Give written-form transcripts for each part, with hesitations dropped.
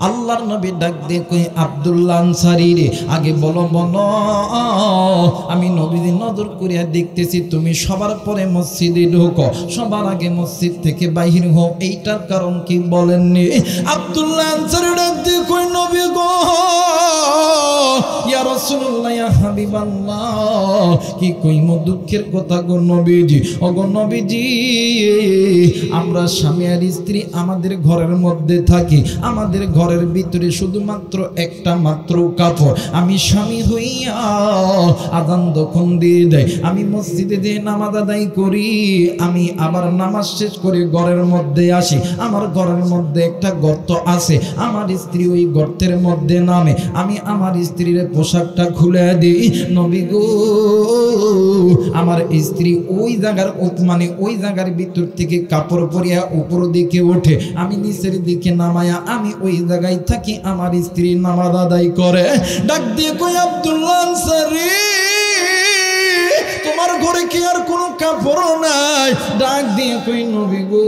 আল্লাহর নবী ডাক দিয়ে কই আব্দুল্লাহ আনসারী রে, আগে বলো বলো, আমি নবীজি নজর করিয়া দেখতেছি তুমি সবার পরে মসজিদে ঢোকো, সবার আগে মসজিদ থেকে বাহির হও, এইটার কারণ কি বলেননি? আব্দুল্লাহ আনসারী ডাক দিয়ে কই নবী গো, ইয়া রাসূলুল্লাহ, ইয়া হাবিবাল্লাহ, কি কইমো দুঃখের কথা গো নবীজি। ও গো নবীজি, আমরা স্বামী আর স্ত্রী আমাদের ঘরের মধ্যে থাকি, আমাদের ঘরের ভিতরে শুধুমাত্র একটা মাত্র কাপড়। আমি স্বামী হইয়া আযান যখন দিয়ে দেয়, আমি মসজিদে যে নামাজ আদায় করি, আমি আবার নামাজ শেষ করে ঘরের মধ্যে আসি। আমার ঘরের মধ্যে একটা গর্ত আছে, আমার স্ত্রী ওই গর্তের মধ্যে নামে, আমি আমার স্ত্রীর পোশাকটা খুলে দিই। নবী গো, আমার স্ত্রী ওই জায়গার মানে ওই জায়গার ভিতর থেকে কাপড় পরিয়া উপর দিকে ওঠে, আমি নিচের দিকে নামায়া আমি ওই জায়গায় থাকি, আমার স্ত্রী নামাজ আদায় করে। ডাক দিয়ে কই আব্দুল্লাহ আনসারী, তোমার ঘরে কি আর কোনো কাপড় নাই? ডাক দিয়ে কই নবী গো,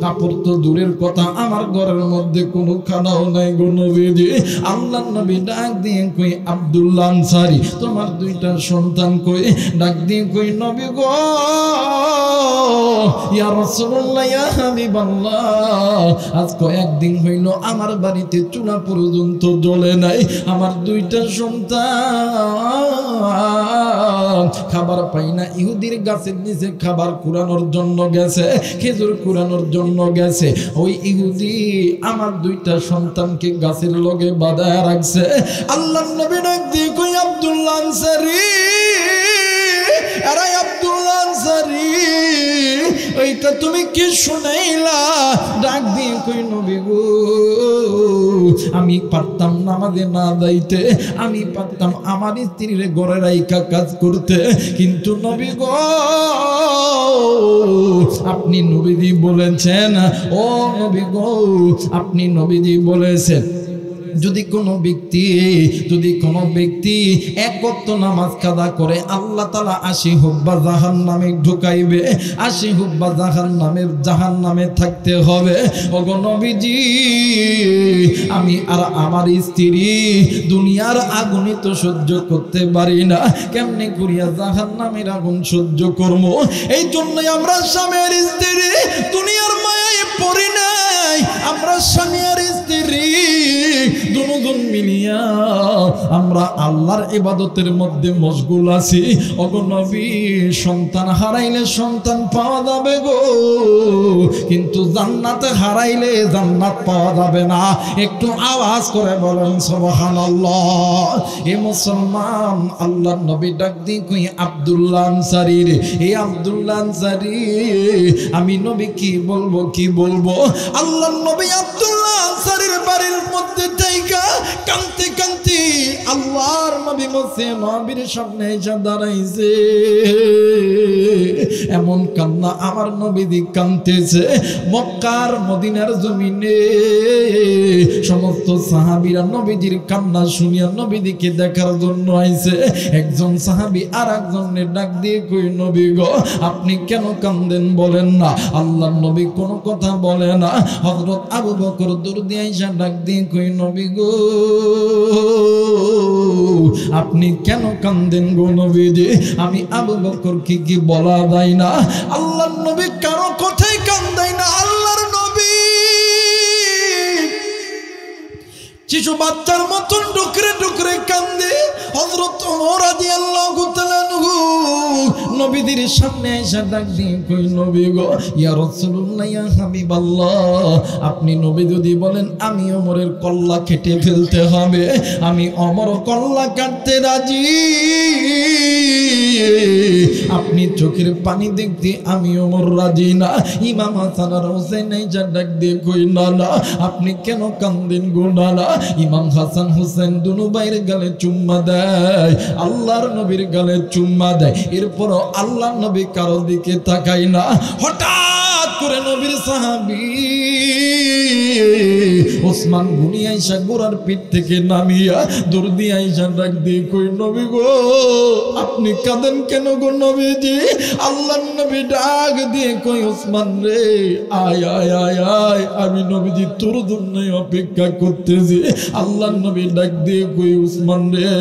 কাপড় তো দূরের কথা, আমার ঘরের মধ্যে কোনো খানাও নাই গো নবীজি। আল্লাহর নবী ডাক দিয়ে কই আব্দুল্লাহ আনসারী, তোমার দুইটা সন্তান কই? ডাক দিয়ে কই নবী গো, ইয়া রাসূলুল্লাহ, ইয়া হাবিবাল্লাহ, আজ কয়েকদিন হইল আমার বাড়িতে চুলা পর্যন্ত জ্বলে নাই, আমার দুইটা সন্তান খাবার পাই না, ইহুদির গাছের নিচে খাবার কুড়ানোর জন্য গেছে, খেজুর কুড়ানোর জন্য গেছে, ওই ইহুদি আমার দুইটা সন্তানকে গাছের লগে বাঁধায় রাখছে। আল্লাহর নবী ডাক দিয়ে কই আব্দুল্লাহ আনসারী, আরে আব্দুল্লাহ আনসারী, এইটা তুমি কি শুনাইলা? ডাক দিয়ে কই নবী গো, আমি পারতাম নামাজে না যাইতে, আমি পারতাম আমার স্ত্রীর ঘরে রাইখা কাজ করতে, কিন্তু নবী গো, আপনি নবীজি বলেছেন, ও নবী গো, আপনি নবীজি বলেছেন যদি কোনো ব্যক্তি এক ওয়াক্ত নামাজ কাদা করে, আল্লাহ তাআলা 80 হুব্বা জাহান্নামে ঢুকাইবে, 80 হুব্বা জাহান্নামে থাকতে হবে। ওগো নবীজি, আমি আর আমার স্ত্রী দুনিয়ার আগুন তো সহ্য করতে পারি না, কেমনে করিয়া জাহান্নামের আগুন সহ্য করব? এই জন্যই আমরা স্বামী আর স্ত্রী দুনিয়ার মায়ায় পড়ি নাই, আমরা স্বামী আর স্ত্রী দুজন মিলিয়া আমরা আল্লাহর ইবাদতের মধ্যে মশগুল আছি। ওগো নবী, সন্তান হারাইলে সন্তান পাওয়া যাবে গো, কিন্তু জান্নাতে হারাইলে জান্নাত পাওয়া যাবে না। একটু আওয়াজ করে বলেন সুবহানাল্লাহ। এ মুসলমান, আল্লাহর নবী ডাক দিয়ে কই আব্দুল্লাহ আনসারী রে, এই আব্দুল্লাহ আনসারী, আমি নবী কি বলবো? আল্লাহর নবী আব্দুল্লাহ আনসারীর বাড়ির মধ্যে থাইকা কাঁদতে কাঁদতে আল্লাহর নবী নবীর সামনে এসে দাঁড়াইছে। এমন কান্না আমার নবীজি কাঁদতেছে। মক্কার মদিনার জমিনে সমস্ত সাহাবীরা নবীজির কান্না শুনিয়া নবীজিকে দেখার জন্য আইছে। একজন সাহাবী আর একজনের ডাক দিয়ে কই, নবী গো, আপনি কেন কান্দেন বলেন না? আল্লাহর নবী কোনো কথা বলে না। হযরত আবু বকর দৌড়ে আইসা ডাক দিয়ে কই, নবী গো, আপনি কেন কান্দেন গো নবীজি? আমি আবু বকর কি বলা যায় না? আল্লাহর নবী কারো কথাই কান্দায় না। আল্লাহর নবী শিশু বাচ্চার মতন ডুকরে ডুকরে কান্দে। হযরত ওমর রাদিয়াল্লাহু তাআলা নবীদের সামনে এসে ডাক দিয়ে কই, নবী গো, ইয়া রাসূলুল্লাহ, ইয়া হাবিবাল্লাহ, আপনি নবী যদি বলেন আমি ওমরের কল্লা কেটে ফেলতে হবে, আমি ওমর কল্লা কাটতে রাজি। আপনি চোখের পানি দেখতে আমি ওমর রাজি না। ইমাম হাসান আর হোসেন এসে ডাক দিয়ে কই, না না, আপনি কেন কান্দেন গো? না না। ইমাম হাসান হোসেন দুনো ভাইয়ের গালে চুম্মা দেয়, আল্লাহর নবীর গালে চুম্মা দেয়। এরপর আল্লাহর নবী কারো দিকে তাকায় না। হঠাৎ করে নবীর সাহাবী ওসমান গুনি আইসা গোড়ার পিঠ থেকে নামিয়া দৌড় দিয়ে আইসা ডাক দিয়ে কই নবী গো আপনি কাঁদেন কেন গো নবীজি? আল্লাহর নবী ডাক দিয়ে কই ওসমান রে আয় আয় আয় আয়, আমি নবীজি তোর জন্যই অপেক্ষা করতেছি। আল্লাহর নবী ডাক দিয়ে কই ওসমান রে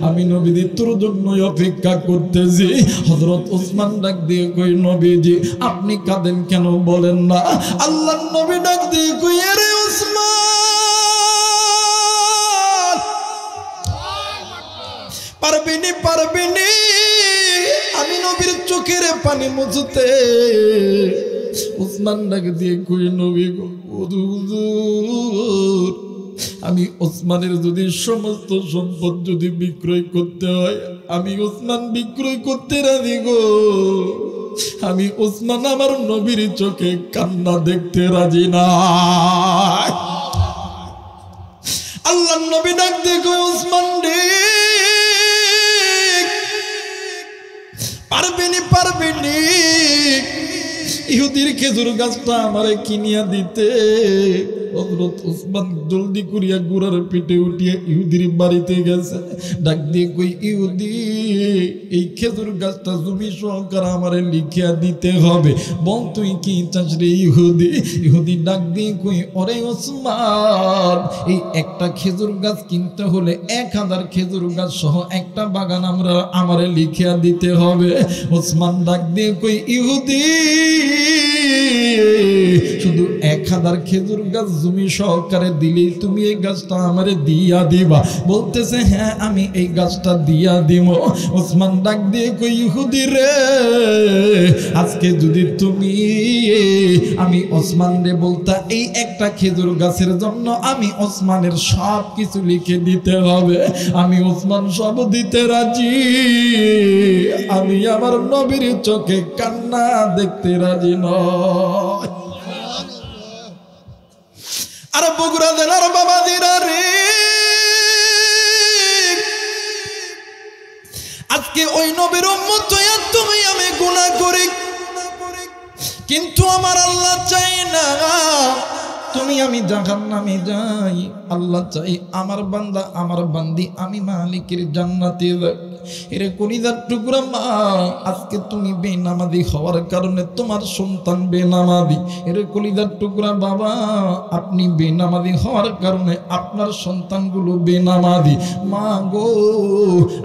আমি নবীজি তোর জন্যই অপেক্ষা করতেছি। হযরত ওসমান ডাক দিয়ে কই নবীজি আপনি কাঁদেন কেন বলেন না? আল্লাহর নবী ডাক দিয়ে কই আরে ওসমান পারবিনি আমি নবীর চোখের পানি মুছতে। ওসমান ডাক দিয়ে কই নবী গো হুজুর আমি ওসমানের যদি সমস্ত সম্পদ যদি বিক্রয় করতে হয় আমি ওসমান বিক্রয় করতে রাজি গো। আমি ওসমান আমার নবীর চোখে কান্না দেখতে রাজি না। আল্লাহর নবী ডাক দিয়ে কই ওসমান রে পারবিনি ইহুদির খেজুর গাছটা আমারে কিনিয়া দিতে। হযরত ওসমান জলদি করিয়া গোড়ার পিঠে উঠিয়া ইহুদির বাড়িতে গেছে। ডাক দিয়ে কই ইহুদি এই খেজুর গাছটা জমি সহকারে আমারে লিখিয়া দিতে হবে, বল তুই কি চাস রে ইহুদি? ইহুদি ডাক দিয়ে কই ওরে ওসমান এই একটা খেজুর গাছ কিনতে হলে 1000 খেজুর গাছ সহ একটা বাগান আমারে লিখিয়া দিতে হবে। ওসমান ডাক দিয়ে কই ইহুদি শুধু 1000 খেজুর গাছ জমি সহকারে দিলেই তুমি এই গাছটা আমারে দিয়া দিবা? বলতেছে হ্যাঁ আমি এই গাছটা দিয়া দিব। ওসমান ডাক দিয়ে কই ইহুদি রে আজকে যদি তুমি আমি ওসমান রে বলতা এই একটা খেজুর গাছের জন্য আমি ওসমানের সব কিছু লিখে দিতে হবে, আমি ওসমান সব দিতে রাজি। আমি আমার নবীর চোখে কান্না দেখতে রাজি নয়। আর বগুড়া জেলার বাবা দিরা রে আজকে ওই নবীর উম্মত হইয়া তুমি আমি গুনাহ করি, কিন্তু আমার আল্লাহ চাই না তুমি আমি জাহান্নামে যাই। আল্লাহ চাই আমার বান্দা আমার বান্দি আমি মালিকের জান্নাতে যাই। এরে কলিজার টুকরা মা আজকে তুমি বেনামাজি হওয়ার কারণে তোমার সন্তান বেনামাজি। এরে কলিজার টুকরা বাবা আপনি বেনামাজি হওয়ার কারণে আপনার সন্তানগুলো বেনামাজি। মা গো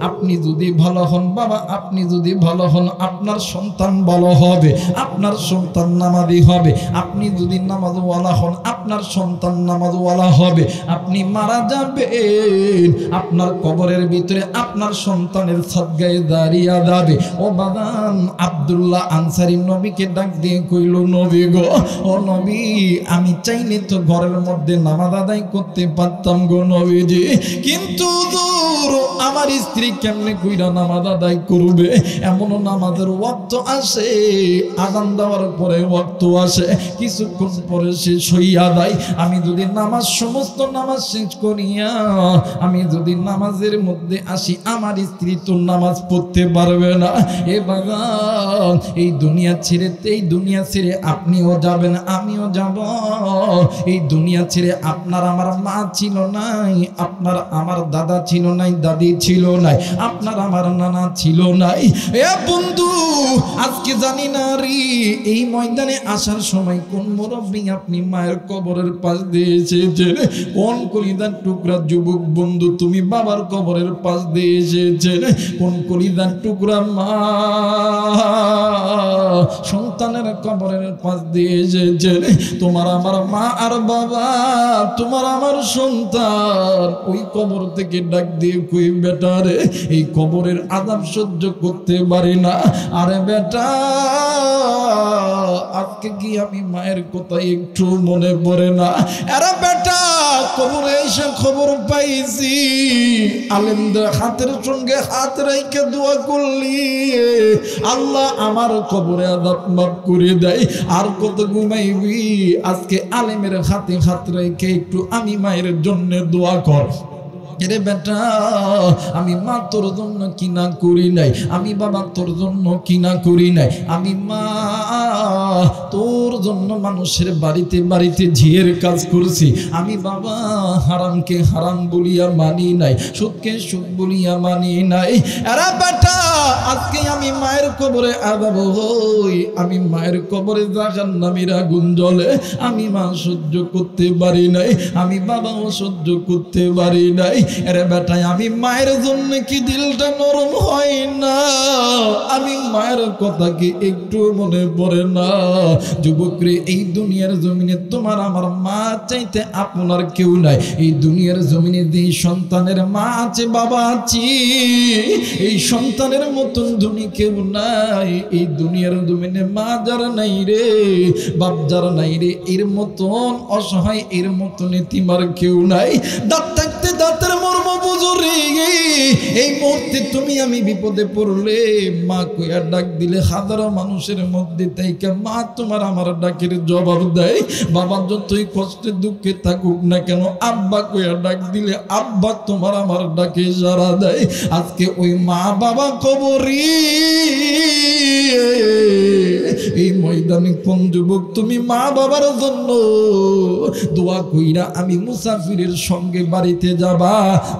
আপনি যদি ভালো হন বাবা আপনি যদি ভালো হন আপনার সন্তান ভালো হবে, আপনার সন্তান নামাজি হবে। আপনি যদি নামাজওয়ালা হন আপনার সন্তান নামাজওয়ালা হবে। আপনি মারা যাবেন আপনার কবরের ভিতরে আপনার সন্তান সদগায়ে দাঁড়িয়ে যাবে। ও বাদান আব্দুল্লাহ আনসারী নবীকে ডাক দিয়ে কইল নবী গো ও নবী আমি চাইলে তো ঘরের মধ্যে নামাজ আদায় করতে পারতাম গো নবীজি, কিন্তু দূর আমার স্ত্রী কেমনে কইরা নামাজ আদায় করবে? এমনও নামাজের ওয়াক্ত আসে আযান দেওয়ার পরে ওয়াক্ত আসে কিছুক্ষণ পরে শেষ হইয়া যায়। আমি যদি নামাজ সমস্ত নামাজ শেষ করিয়া আমি যদি নামাজের মধ্যে আসি আমার স্ত্রী তো নামাজ পড়তে পারবে না। এ বাগান এই দুনিয়া ছেড়ে আপনিও যাবেন আমিও যাব। এই দুনিয়া ছেড়ে আপনার আমার মা ছিল নাই, আপনার আমার দাদা ছিল নাই, দাদি ছিল নাই, আপনার আমার নানা ছিল নাই। এ বন্ধু আজকে জানি না রে এই ময়দানে আসার সময় কোন মুরব্বী আপনি মায়ের কবরের পাশ দিয়ে এসেছেন, কোন কলিজার টুকরা যুবক বন্ধু তুমি বাবার কবরের পাশ দিয়ে এসেছেন, কোন কলিজার টুকরা মা সন্তানের কবরের পাশ দিয়ে এসেছেন। তোমার আমার মা আর বাবা তোমার আমার সন্তান ওই কবর থেকে ডাক দিয়ে কই বেটা রে এই কবরের আযাব সহ্য করতে পারি না। আরে বেটা আজকে কি আমি মায়ের কথা একটু মনে পড়ে না? আরে বেটা কবরে এসে খবর পাইছি আলেমদের হাতের সঙ্গে হাত রেখে দোয়া করলি আল্লাহ আমার কবরে আযাব মাফ করে দেয়। আর কত ঘুমাইবি? আজকে আলেমের হাতে হাত রেখে একটু আমি মায়ের জন্য দোয়া কর। এরে বেটা আমি মা তোর জন্য কিনা করি নাই, আমি বাবা তোর জন্য কিনা করি নাই, আমি মা তোর জন্য মানুষের বাড়িতে বাড়িতে ঝিয়ের কাজ করছি, আমি বাবা হারামকে হারাম বলিয়া মানি নাই, সুদকে সুদ বলিয়া মানি নাই। এরা বেটা আজকে আমি মায়ের কবরে আদাব হই, আমি মায়ের কবরে জাহান্নামের আগুন জ্বলে, আমি মা সহ্য করতে পারি নাই, আমি বাবাও সহ্য করতে পারি নাই। আরে বেটা আমি মায়ের জন্য কি দিলটা নরম হয় না? আমি মায়ের কথা কি একটু মনে পড়ে না? যুবকরে এই দুনিয়ার জমিনে তোমার আমার মা চাইতে আপনার কেউ নাই। এই দুনিয়ার জমিনে যে সন্তানের মা আছে বাবা আছে, এই সন্তানের মতন ধনী কেউ নাই। এই দুনিয়ার জমিনে মা যারা নাই রে, বাপ যারা নাই রে, এর মতন অসহায়, এর মতন এতিমার কেউ নাই। দাঁত থাকতে দাঁতের মর্ম বুঝো রে। এই মুহূর্তে তুমি আমি বিপদে পড়লে মা কইয়া ডাক দিলে হাজারো মানুষের মধ্যে তাইকে মা তোমার আমার ডাকের জবাব দেয়। বাবা যতই কষ্টে দুঃখে থাকুক না কেন, আব্বা কইয়া ডাক দিলে আব্বা তোমার আমার ডাকে সাড়া দেয়। আজকে ওই মা বাবা কবরে এই ময়দানে কোন যুবক তুমি মা বাবার জন্য দোয়া কইরা আমি মুসাফিরের সঙ্গে বাড়িতে যাবা,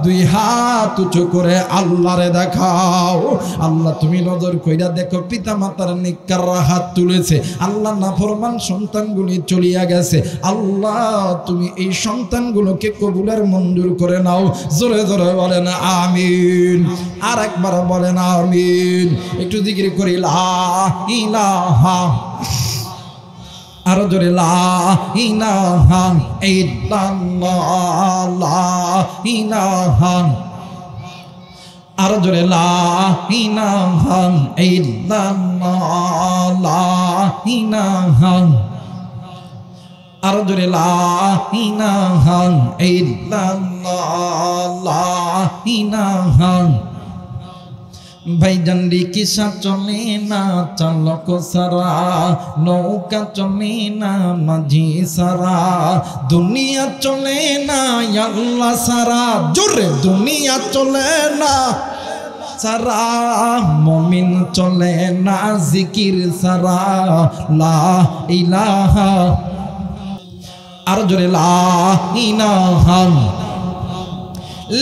দুই হাত উঁচু করে আল্লাহরে দেখাও। আল্লাহ তুমি নজর কইরা দেখো পিতা মাতার নেককার হাত তুলেছে, আল্লাহ নাফরমান সন্তানগুলি চলিয়া গেছে, আল্লাহ তুমি এই সন্তানগুলোকে কবুলের মঞ্জুর করে নাও। জোরে জোরে বলেন আমিন, আর একবার বলেন আমিন। একটু জিকির করি লা ইলাহা, আরো জোরে লা ইলাহা ইল্লাল্লাহ, লা ইলাহা, আরো জোরে লা ইলাহা ইল্লাল্লাহ, লা ইলাহা, আরো জোরে লা ইলাহা ইল্লাল্লাহ, লা ইলাহা। ভাইজান রিক্সা চলে না চালক সারা, নৌকা চলে না মাঝি সারা, দুনিয়া চলে না আল্লাহ সারা। জোরে দুনিয়া চলে না সারা, মুমিন চলে না জিকির সারা, লা ইলাহা, আর জোরে লা ইলাহা,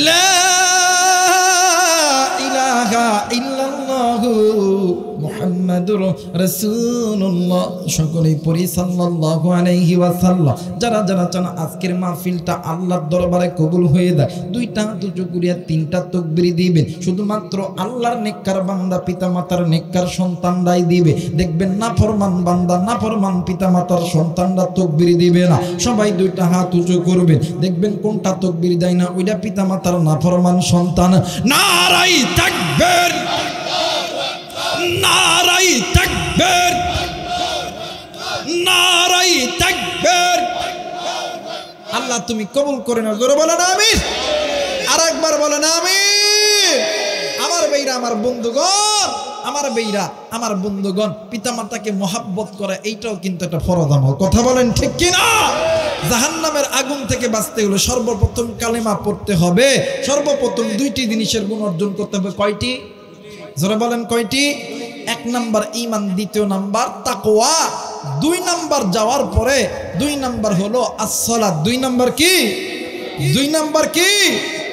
লা ইল্লাল্লাহু মুহাম্মাদুর রাসূলুল্লাহ। সকলেই পড়ি সাল্লাল্লাহু আলাইহি ওয়াসাল্লাম। যারা যারা চান আজকের মাহফিলটা আল্লাহর দরবারে কবুল হয়ে যায়, দুইটা হাত উঁচু করিয়া তিনটা তাকবীর দিবেন। শুধুমাত্র আল্লাহর নেককার বান্দা পিতামাতার নেককার সন্তানরাই দিবে। দেখবেন নাফরমান বান্দা নাফরমান পিতামাতার সন্তানরা তাকবীর দিবে না। সবাই দুইটা হাত উঁচু করবেন, দেখবেন কোনটা তাকবীর দেয় না ওইটা পিতামাতার নাফরমান সন্তান। নারাই তাকবীর, নারাই তাকবীর, নারাই তাকবীর। আল্লাহ তুমি কবুল করে নাও। জোরে বলেন আমিন, আর একবার বলেন আমিন। আমার বেইরা আমার বন্ধুগণ, আমার বেইরা আমার বন্ধুগণ, পিতামাতাকে মহাব্বত করা এইটাও কিন্তু একটা ফরজ আমল। কথা বলেন ঠিক কিনা? জাহান্নামের আগুন থেকে বাঁচতে হলে সর্বপ্রথম কালেমা পড়তে হবে, সর্বপ্রথম দুইটি জিনিসের গুণ অর্জন করতে হবে। কয়টি? জোরে বলেন কয়টি? এক নাম্বার ঈমান, দ্বিতীয় নাম্বার তাকওয়া, দুই নাম্বার যাওয়ার পরে দুই নাম্বার হলো আসসালাত। দুই নাম্বার কি? দুই নাম্বার কি?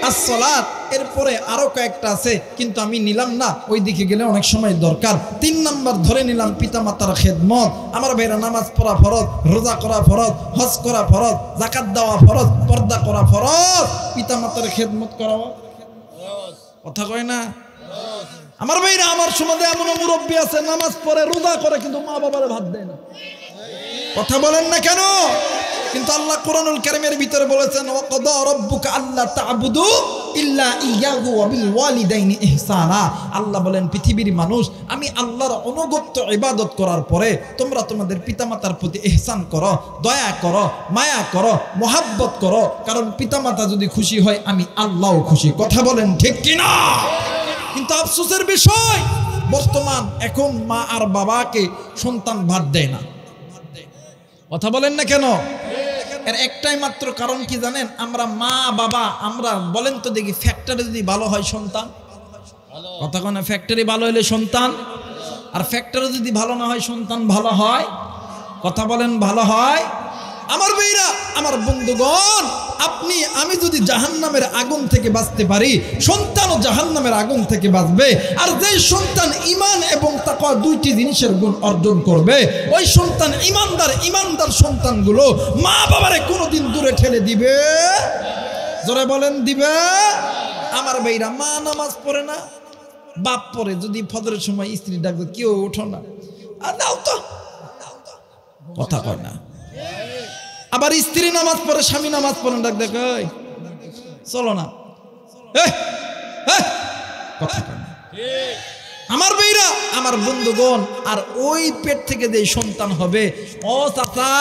আসসালাত। এরপরে আরো কয়েকটা আছে কিন্তু আমি নিলাম না, ওই দিকে গেলে অনেক সময় দরকার। তিন নাম্বার ধরে নিলাম পিতামাতার খেদমত। আমার ভাইরা নামাজ পড়া ফরজ, রোজা করা ফরজ, হজ করা ফরজ, যাকাত দেওয়া ফরজ, পর্দা করা ফরজ, পিতামাতার খেদমত করা। কথা কয় না? আমার ভাইরা আমার সমাজে এমন মুরব্বী আছে নামাজ পড়ে রোজা করে কিন্তু মা বাবারে ভাত দেয় না। কথা বলেন না কেন? কিন্তু আল্লাহ কোরআনুল কারীমের ভিতরে বলেছেন ওয়াকাদা রাব্বুকা আল্লা তা'বুদু ইল্লা ইয়াহু ওয়া বিল ওয়ালিদাইনি ইহসানা। আল্লাহ বলেন পৃথিবীর মানুষ, আমি আল্লাহর অনুগত্য ইবাদত করার পরে তোমরা তোমাদের পিতামাতার প্রতি ইহসান করো, দয়া করো, মায়া করো, মহাব্বত করো, কারণ পিতামাতা যদি খুশি হয় আমি আল্লাহও খুশি। কথা বলেন ঠিক কিনা? কিন্তু আফসোসের বিষয় বর্তমান এখন মা আর বাবাকে সন্তান ভাত দেয় না। কথা বলেন না কেন? এর একটাই মাত্র কারণ কি জানেন? আমরা মা বাবা, আমরা বলেন তো দেখি, ফ্যাক্টরি যদি ভালো হয় সন্তান, কথা কোন, ফ্যাক্টরি ভালো হলে সন্তান, আর ফ্যাক্টরি যদি ভালো না হয় সন্তান ভালো হয়, কথা বলেন ভালো হয়? আমার ভাইরা, আমার বন্ধুগণ, আপনি আমি যদি জাহান্নামের আগুন থেকে বাঁচতে পারি, সন্তানও জাহান্নামের আগুন থেকে বাঁচবে। আর যেই সন্তান ঈমান এবং তাকওয়া দুইটি জিনিসের গুণ অর্জন করবে, ওই সন্তান ঈমানদার সন্তানগুলো মা বাবারে কোনোদিন দূরে ঠেলে দিবে, জোরে বলেন দিবে। আমার ভাইরা, মা নামাজ পড়ে না, বাপ পড়ে, যদি ফজরের সময় স্ত্রী ডাকবে, কেউ ওঠো না, আর দাও তো, কথা কয় না। আবার স্ত্রী নামাজ পড়ে, স্বামী নামাজ পড়ে, ডাক দেখ, চলো না, কথা কয় না। আমার ভাইরা, আমার বন্ধুগণ, আর ওই পেট থেকে যে সন্তান হবে, ও চাচা,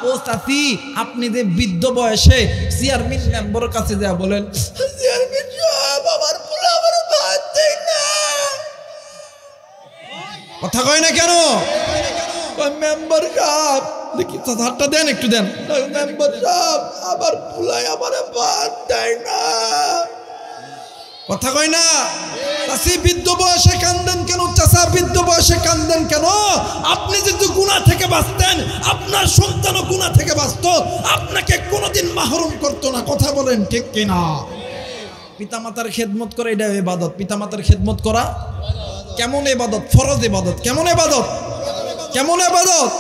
ও চাচি, আপনি যে বৃদ্ধ বয়সে চেয়ারম্যান মেম্বারের কাছে যা বলেন, চেয়ারম্যান সাহেব, আমার পোলা আমার ভাত দেয় না, কথা কয় না কেন? মেম্বার সাহেব, দেখি হাতটা দেন, একটু দেন, মেম্বার সাহেব, আবার পোলাই আমার ভাত দেয় না, কথা কয় না? চাচি বৃদ্ধ বয়সে কান্দেন কেন? চাচা বৃদ্ধ বয়সে কান্দেন কেন? আপনি যদি গুনাহ থেকে বাঁচতেন, আপনার সন্তানও গুনাহ থেকে বাঁচত, আপনাকে কোনোদিন মাহরুম করতো না, কথা বলেন ঠিক কিনা? পিতামাতার খেদমত করা এটা ইবাদত। পিতামাতার খেদমত করা কেমন ইবাদত? ফরজ ইবাদত। কেমন ইবাদত? কেমন ইবাদত?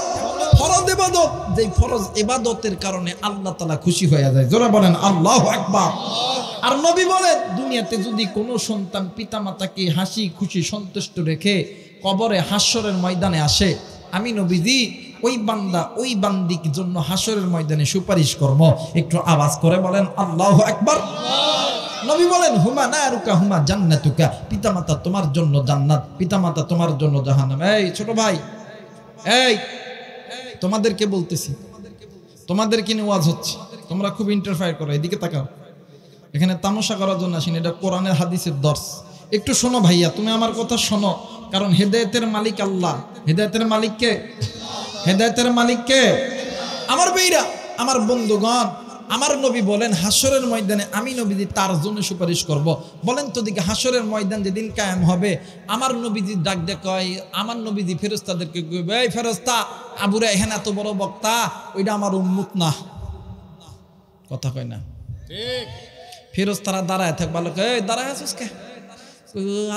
ফরজ ইবাদত। যেই ফরজ ইবাদতের কারণে আল্লাহ তাআলা খুশি হয়ে যায়, জোরে বলেন আল্লাহু আকবার। আর নবী বলেন, দুনিয়াতে যদি কোনো সন্তান পিতামাতাকে হাসি খুশি সন্তুষ্ট রেখে কবরে হাসরের ময়দানে আসে, আমি নবীজি ওই বান্দা ওই বান্দির জন্য হাসরের ময়দানে সুপারিশ করব। একটু আওয়াজ করে বলেন আল্লাহু আকবার। নবী বলেন, হুমা নারুকা হুমা জান্নাতুকা, পিতামাতা তোমার জন্য জান্নাত, পিতামাতা তোমার জন্য জাহান্নাম। এই ছোট ভাই, এই তোমাদেরকে বলতেছি, তোমাদেরকে নিয়ে ওয়াজ হচ্ছে, তোমরা খুব ইন্টারফেয়ার করো, এদিকে তাকাও। এখানে তামাশা করার জন্য আসেন, এটা কোরআনের হাদিসের দর্শ। একটু শোনো ভাইয়া, তুমি আমার কথা শোনো, কারণ হেদায়েতের মালিক আল্লাহ। হেদায়েতের মালিক কে? হেদায়েতের মালিক কে? আমার ভাইরা, আমার বন্ধুগণ, আমার নবী বলেন, হাসরের ময়দানে আমি নবীজি তার জন্য সুপারিশ করব। বলেন তো দিকে, হাসরের ময়দান যেদিন কায়েম হবে, আমার নবীজি ডাক দে কয়, আমার নবীজি ফেরেশতাদেরকে কইবে, এই ফেরেশতা, আবুরা এখানে এত বড় বক্তা, ওইটা আমার উম্মত না, কথা কয় না ঠিক? ফেরেশতারা দাঁড়ায় থাক, ভালো কয়, এই দাঁড়ায় আছিস কে?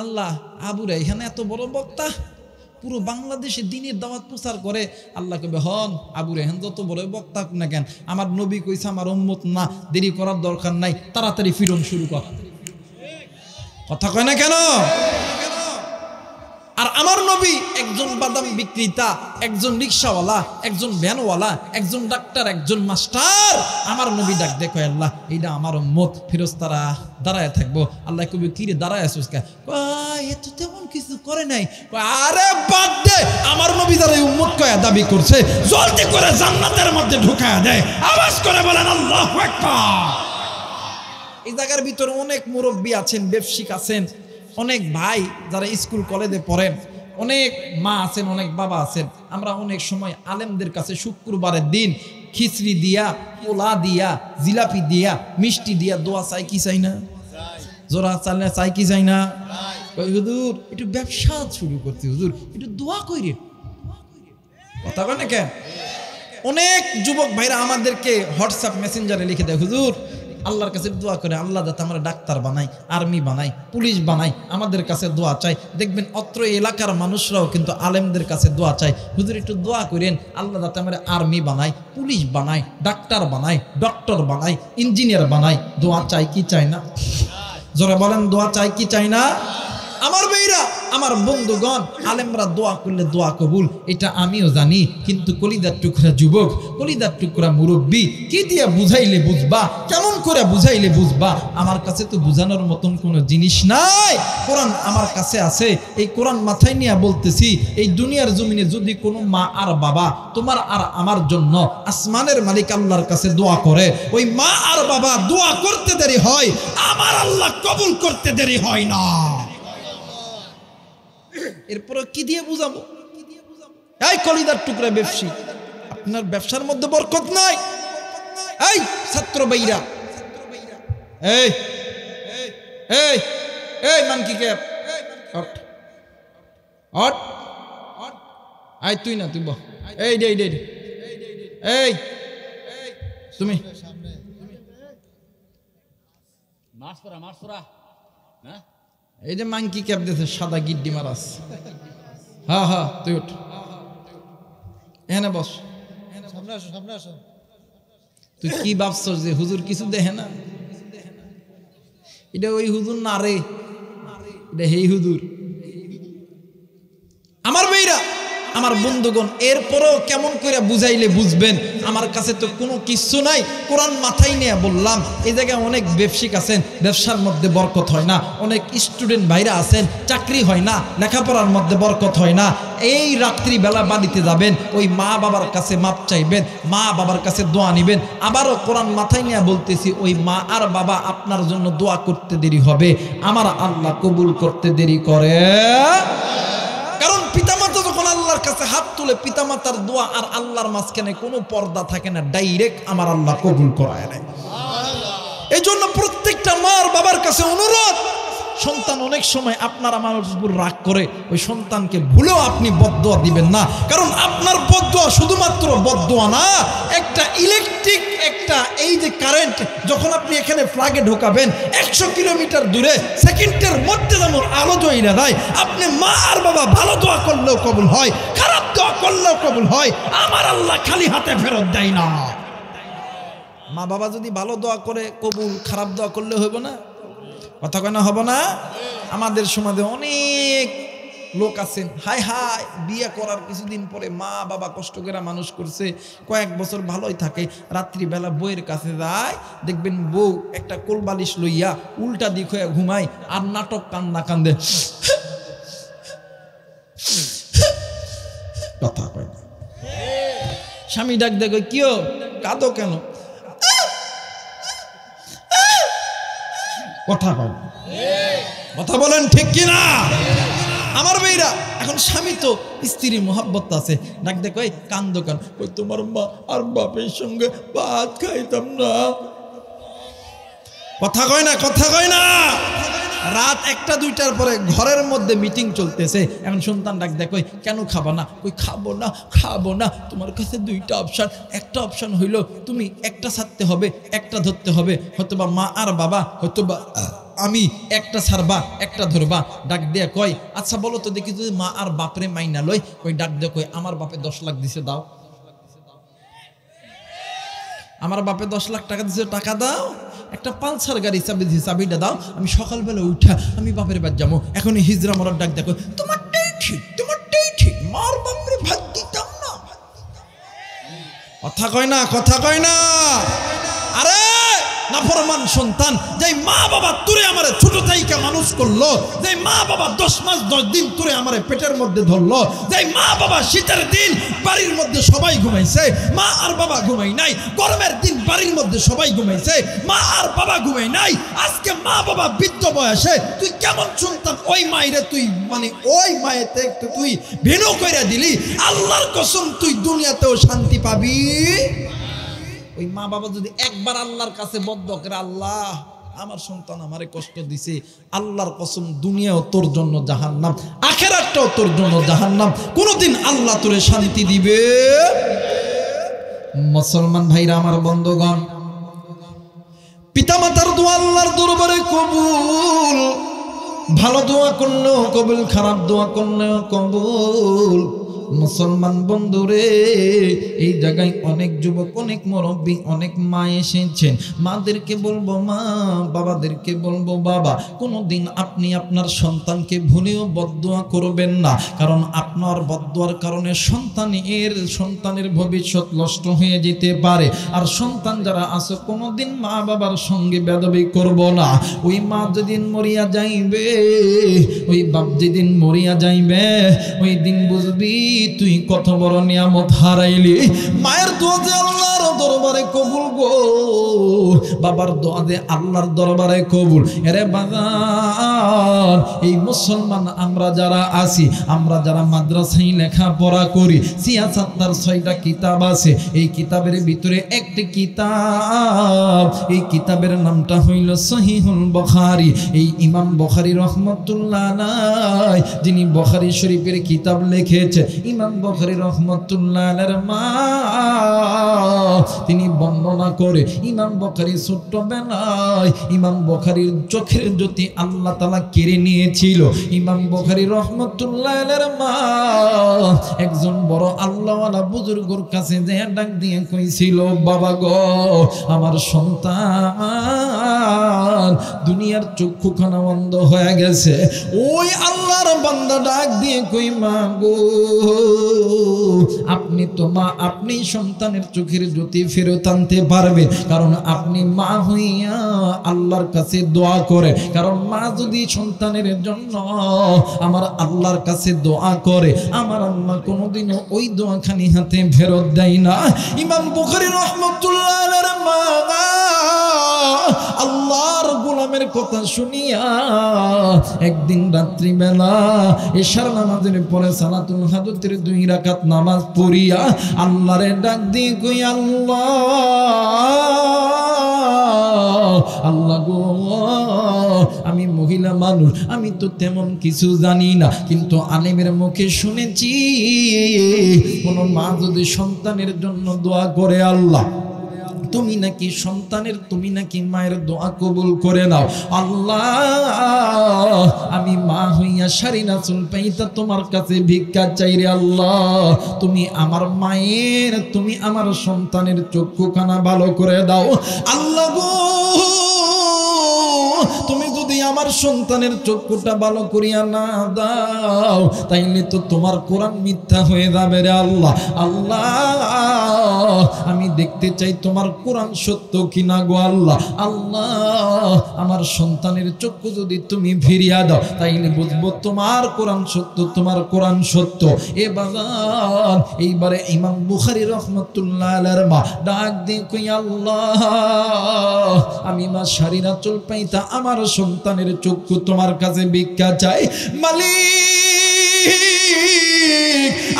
আল্লাহ, আবুরা এখানে এত বড় বক্তা, পুরো বাংলাদেশে দ্বীনের দাওয়াত প্রচার করে। আল্লাহ কবে, হন আবু রেহান যত বড় বক্তা না কেন, আমার নবী কইছে আমার উম্মত না, দেরি করার দরকার নাই, তাড়াতাড়ি ফিরন শুরু কর, কথা কয় না কেন? আর আমার নবী একজন বাদাম বিক্রেতা, একজন রিক্সাওয়ালা, একজন ভ্যানওয়ালা, একজন ডাক্তার, একজন মাস্টার। আমার নবী ডাক দেখো, আল্লাহ এইটা আমার উম্মত। ফেরেশতারা দাঁড়ায় থাকবো। আল্লাহ কবি, কি রে দাঁড়ায় আসুস কে? এ তো তেমন কিছু করে নাই। আরে বাদ দে, আমার নবী যারা উম্মত কয়া দাবি করছে, জলদি করে জান্নাতের মধ্যে ঢুকায়া দেয়। আওয়াজ করে বলেন আল্লাহু আকবার। এই জায়গার ভিতরে অনেক মুরব্বী আছেন, ব্যবসায়িক আছেন, অনেক ভাই যারা স্কুল কলেজে পড়েন, অনেক মা আছেন, অনেক বাবা আছেন। আমরা অনেক সময় আলেমদের কাছে শুক্রবারের দিন খিচড়ি দিয়া, পোলা দিয়া, জিলাপি দিয়া, মিষ্টি দিয়া দোয়া চাই কি চাই না? জোরা চালে চাই কি চাই না? হুজুর একটু ব্যবসা শুরু করতে, হুজুর একটু দোয়া কইরে, কথা কয় না কেন? অনেক যুবক ভাইরা আমাদেরকে হোয়াটসঅ্যাপ মেসেঞ্জারে লিখে দেয়, হুজুর আল্লাহর কাছে দোয়া করে, আল্লাহ যাতে আমরা ডাক্তার বানাই, আর্মি বানাই, পুলিশ বানাই, আমাদের কাছে দোয়া চাই। দেখবেন অত্র এলাকার মানুষরাও কিন্তু আলেমদের কাছে দোয়া চাই, হুজুর একটু দোয়া করেন, আল্লাহ যাতে আমরা আর্মি বানাই, পুলিশ বানাই, ডাক্তার বানাই, ডক্টর বানাই, ইঞ্জিনিয়ার বানাই। দোয়া চাই কি চাই না? জোরে বলেন, দোয়া চাই কি চাই না? আমার ভাইরা, আমার বন্ধুগণ, আলেমরা দোয়া করলে দোয়া কবুল, এটা আমিও জানি। কিন্তু কলিদার টুকরা যুবক, কলিদার টুকরা মুরব্বী, কি দিয়া বুঝাইলে বুঝবা? কেমন করে বুঝাইলে বুঝবা? আমার কাছে তো বুঝানোর মতন কোনো জিনিস নাই। কোরআন আমার কাছে আছে, এই কোরআন মাথায় নিয়ে বলতেছি, এই দুনিয়ার জমিনে যদি কোনো মা আর বাবা তোমার আর আমার জন্য আসমানের মালিক আল্লাহর কাছে দোয়া করে, ওই মা আর বাবা দোয়া করতে দেরি হয়, আমার আল্লাহ কবুল করতে দেরি হয় না। এরপরে কি দিয়ে বুঝাবো? এই কলিদার টুকরা ব্যবসায়ী, আপনার ব্যবসার মধ্যে বরকত নাই। এই ছাত্র ভাইরা, এই এই এই মানকি ক্যাপ অট আই তুই না তুই বল, এই দে দে এই তুমি এই যে মাংকি ক্যাপ দিয়েছে সাদা গিড্ডি মারাস, হ্যাঁ হ্যাঁ তুই উঠ, এখানে বস। তুই কি ভাবছস যে হুজুর কিছু দেখে না? এটা ওই হুজুর না রে, এটা হেই হুজুর। আমার ভাইরা, আমার বন্ধুগণ, এরপরও কেমন করে বুঝাইলে বুঝবেন? আমার কাছে তো কোনো কিছু নাই, কোরআন মাথায় নিয়ে বললাম। এই জায়গায় অনেক ব্যবসায়িক আছেন, ব্যবসার মধ্যে বরকত হয় না। অনেক স্টুডেন্ট ভাইরা আছেন, চাকরি হয় না, লেখাপড়ার মধ্যে বরকত হয় না। এই রাত্রিবেলা বাড়িতে যাবেন, ওই মা বাবার কাছে মাপ চাইবেন, মা বাবার কাছে দোয়া নিবেন। আবারও কোরআন মাথায় নিয়ে বলতেছি, ওই মা আর বাবা আপনার জন্য দোয়া করতে দেরি হবে, আমার আল্লাহ কবুল করতে দেরি করে। কারণ পিতামাতা যখন আল্লাহর কাছে হাত তুলে, পিতামাতার দোয়া আর আল্লাহর মাঝখানে কোনো পর্দা থাকে না, ডাইরেক্ট আমার আল্লাহ কবুল করায় নেয়। এই জন্য প্রত্যেকটা মার বাবার কাছে অনুরোধ, সন্তান অনেক সময় আপনার আমার উপর রাগ করে, ওই সন্তানকে ভুলেও আপনি বদদোয়া দিবেন না। কারণ আপনার বদদোয়া শুধুমাত্র বদদোয়া না, একটা ইলেকট্রিক একটা এই যে কারেন্ট যখন আপনি এখানে প্লাগে ঢোকাবেন, 100 কিলোমিটার দূরে সেকেন্ডের মধ্যে যেমন আলো জ্বলে যায়, আপনি মা আর বাবা ভালো দোয়া করলেও কবুল হয়, খারাপ দোয়া করলেও কবুল হয়। আমার আল্লাহ খালি হাতে ফেরত দেয় না। মা বাবা যদি ভালো দোয়া করে কবুল, খারাপ দোয়া করলে হইব না? কথা কেন হব না? আমাদের সমাজে অনেক লোক আছেন, হাই হাই বিয়ে করার কিছুদিন পরে মা বাবা কষ্ট করে মানুষ করছে, কয়েক বছর ভালোই থাকে, রাত্রিবেলা বউয়ের কাছে যায়, দেখবেন বউ একটা কোলবালিশ লইয়া উল্টা দিক হয়ে ঘুমায় আর নাটক কান্না কান্দে, কথা কয় না। স্বামী ডাক দেখো, কিও কাঁদো কেন? কথা বল, কথা বলেন ঠিক কিনা আমার মেয়েরা? এখন স্বামী তো স্ত্রীর মোহাব্বত আছে, ডাক দেখো কান্দো কেন? ওই তোমার মা আর বাপের সঙ্গে ভাত খাইতাম না। কথা কয় না, কথা কয় না। রাত 1টা-2টার পরে ঘরের মধ্যে মিটিং চলতেছে, এখন সন্তান ডাক দেখো কেন খাবা না? কই খাবো না, খাবো না। তোমার কাছে 2টা অপশন, একটা অপশন হইলো তুমি একটা ছাড়তে হবে, একটা ধরতে হবে, হয়তোবা মা আর বাবা, হয়তোবা আমি, একটা ছাড়বা একটা ধরবা। ডাক দিয়ে কয় আচ্ছা বলো তো দেখি, যদি মা আর বাপরে মাইনা লই, ওই ডাক দিয়ে কই আমার বাপে 10 লাখ দিছে, দাও। আমার বাপে 10 লাখ টাকা দিছে, টাকা দাও। একটা পালসার গাড়ি চাবি দিছে, চাবিটা দাও। আমি সকালবেলা উঠা আমি বাপের বাড়ি যাবো। এখন হিজরা মরার ডাক দেখো, তোমারটাই ঠিক, তোমারটাই ঠিক, মার বাপরে ভাত দিতাম না। কথা কয় না, কথা কয় না। আরে নাফরমান সন্তান, যেই মা বাবা তুরে আমারে ছোট থাইকা মানুষ করলো, যেই মা বাবা 10 মাস 10 দিন তুরে আমারে পেটের মধ্যে ধরলো, যেই মা বাবা শীতের দিন বাড়ির মধ্যে সবাই ঘুমাইছে, মা আর বাবা ঘুমাই নাই। গরমের দিন বাড়ির মধ্যে সবাই ঘুমাইছে, মা আর বাবা ঘুমাই নাই। আজকে মা বাবা বৃদ্ধ বয়সে তুই কেমন সন্তান, ওই মায়েরে তুই মানে ওই মায়েতে তুই ভিন্ন কইরা দিলি। আল্লাহর কসম তুই দুনিয়াতেও শান্তি পাবি। ওই মা বাবা যদি একবার আল্লাহর কাছে বদদোয়া করে, আল্লাহ আমার সন্তান আমারে কষ্ট দিছে, আল্লাহর কসম দুনিয়াও তোর জন্য জাহান্নাম, আখিরাতটাও তোর জন্য জাহান্নাম, কোনদিন আল্লাহ তোরে শান্তি দিবে? মুসলমান ভাইরা আমার, বন্ধুগণ, পিতামাতার দোয়া আল্লাহর দরবারে কবুল। ভালো দোয়া করলেও কবুল, খারাপ দোয়া করলেও কবুল। মুসলমান বন্ধুরে, এই জায়গায় অনেক যুবক, অনেক মুরব্বী, অনেক মা এসেছেন। মাদেরকে বলবো মা, বাবাদেরকে বলবো বাবা, কোনোদিন আপনি আপনার সন্তানকে ভুলেও বদদোয়া করবেন না। কারণ আপনার বদদোয়ার কারণে সন্তানের ভবিষ্যৎ নষ্ট হয়ে যেতে পারে। আর সন্তান যারা আছে, কোনোদিন মা বাবার সঙ্গে বেয়াদবি করব না। ওই মা যেদিন মরিয়া যাইবে, ওই বাপ যেদিন মরিয়া যাইবে, ওই দিন বুঝবি তুই কত বড় নিয়ামত হারাইলি। মায়ের দোয়া যে আল্লাহর দরবারে কবুল গো। বাবার দোয়া দে আল্লাহর দরবারে কবুল। এরে বাজান, এই মুসলমান আমরা যারা আছি, আমরা যারা মাদ্রাসায় লেখাপড়া করি, সিয়াসাত্তার 6টা কিতাব আছে। এই কিতাবের ভিতরে একটি কিতাব, এই কিতাবের নামটা হইল সহিহুল বুখারী। এই ইমাম বুখারী রহমাতুল্লাহ আলাইহি, যিনি বুখারী শরীফের কিতাব লিখেছে, ইমাম বুখারী রহমাতুল্লাহ আলাইহির মা তিনি বর্ণনা করে, ইমাম বুখারী ছোট্টবেলায় ইমাম বুখারীর চোখের জ্যোতি আল্লাহ তাআলা কেড়ে নিয়েছিল। ইমাম বুখারী রহমাতুল্লাহ আলাইহির মা একজন বড় আল্লাহওয়ালা বুজুর্গের কাছে যে ডাক দিয়ে কইছিল, বাবা গো, আমার সন্তান দুনিয়ার চক্ষুখানা বন্ধ হয়ে গেছে। ওই আল্লাহর বান্দা ডাক দিয়ে কই, মা গো, আপনি তো মা, আপনি সন্তানের চোখের জ্যোতি ফেরত আনতে পারবেন, কারণ আপনি মা হইয়া আল্লাহর কাছে দোয়া করে। কারণ মা যদি সন্তানের জন্য আমার আল্লাহর কাছে দোয়া করে, আমার আল্লাহ কোনোদিনও ওই দোয়া খানি হাতে ফেরত দেয় না। ইমাম বুখারী রাহমাতুল্লাহ আলাইহির মা আল্লাহর গোলামের কথা শুনিয়া একদিন রাত্রিবেলা এশার নামাজের পরে সালাতুল হাজতের 2 রাকাত নামাজ পড়িয়া আল্লাহরে ডাক দিয়ে কই, আল্লাহ গো, আমি মহিলা মানুষ, আমি তো তেমন কিছু জানি না, কিন্তু আলেমের মুখে শুনেছি কোন মা যদি সন্তানের জন্য দোয়া করে, আল্লাহ তুমি নাকি সন্তানের, তুমি নাকি মায়ের দোয়া কবুল করে নাও। আল্লাহ, আমি মা হইয়া শাড়ি না চুল পাইতা তোমার কাছে ভিক্ষা চাই রে আল্লাহ, তুমি আমার মায়ের, তুমি আমার সন্তানের চক্ষুখানা ভালো করে দাও। আল্লাহ গো, তুমি যদি আমার সন্তানের চক্ষুটা ভালো করিয়া না দাও, তাইলে তো তোমার কোরআন মিথ্যা হয়ে যাবে রে আল্লাহ। আল্লাহ, আমি দেখতে চাই তোমার কোরআন সত্য কিনা গো আল্লাহ। আল্লাহ, আমার সন্তানের চক্ষু যদি তুমি ফিরিয়া দাও, তাইলে বুঝবো তোমার কোরআন সত্য, তোমার কোরআন সত্য। এ বাজার, এইবারে ইমাম বুখারী রাহমাতুল্লাহ আলাইহির মা ডাক দিয়ে কই, আল্লাহ, আমি মা শারীরা চুল পাইতা আমার সন্তানের চক্ষু তোমার কাছে ভিক্ষা চাই। মালিক,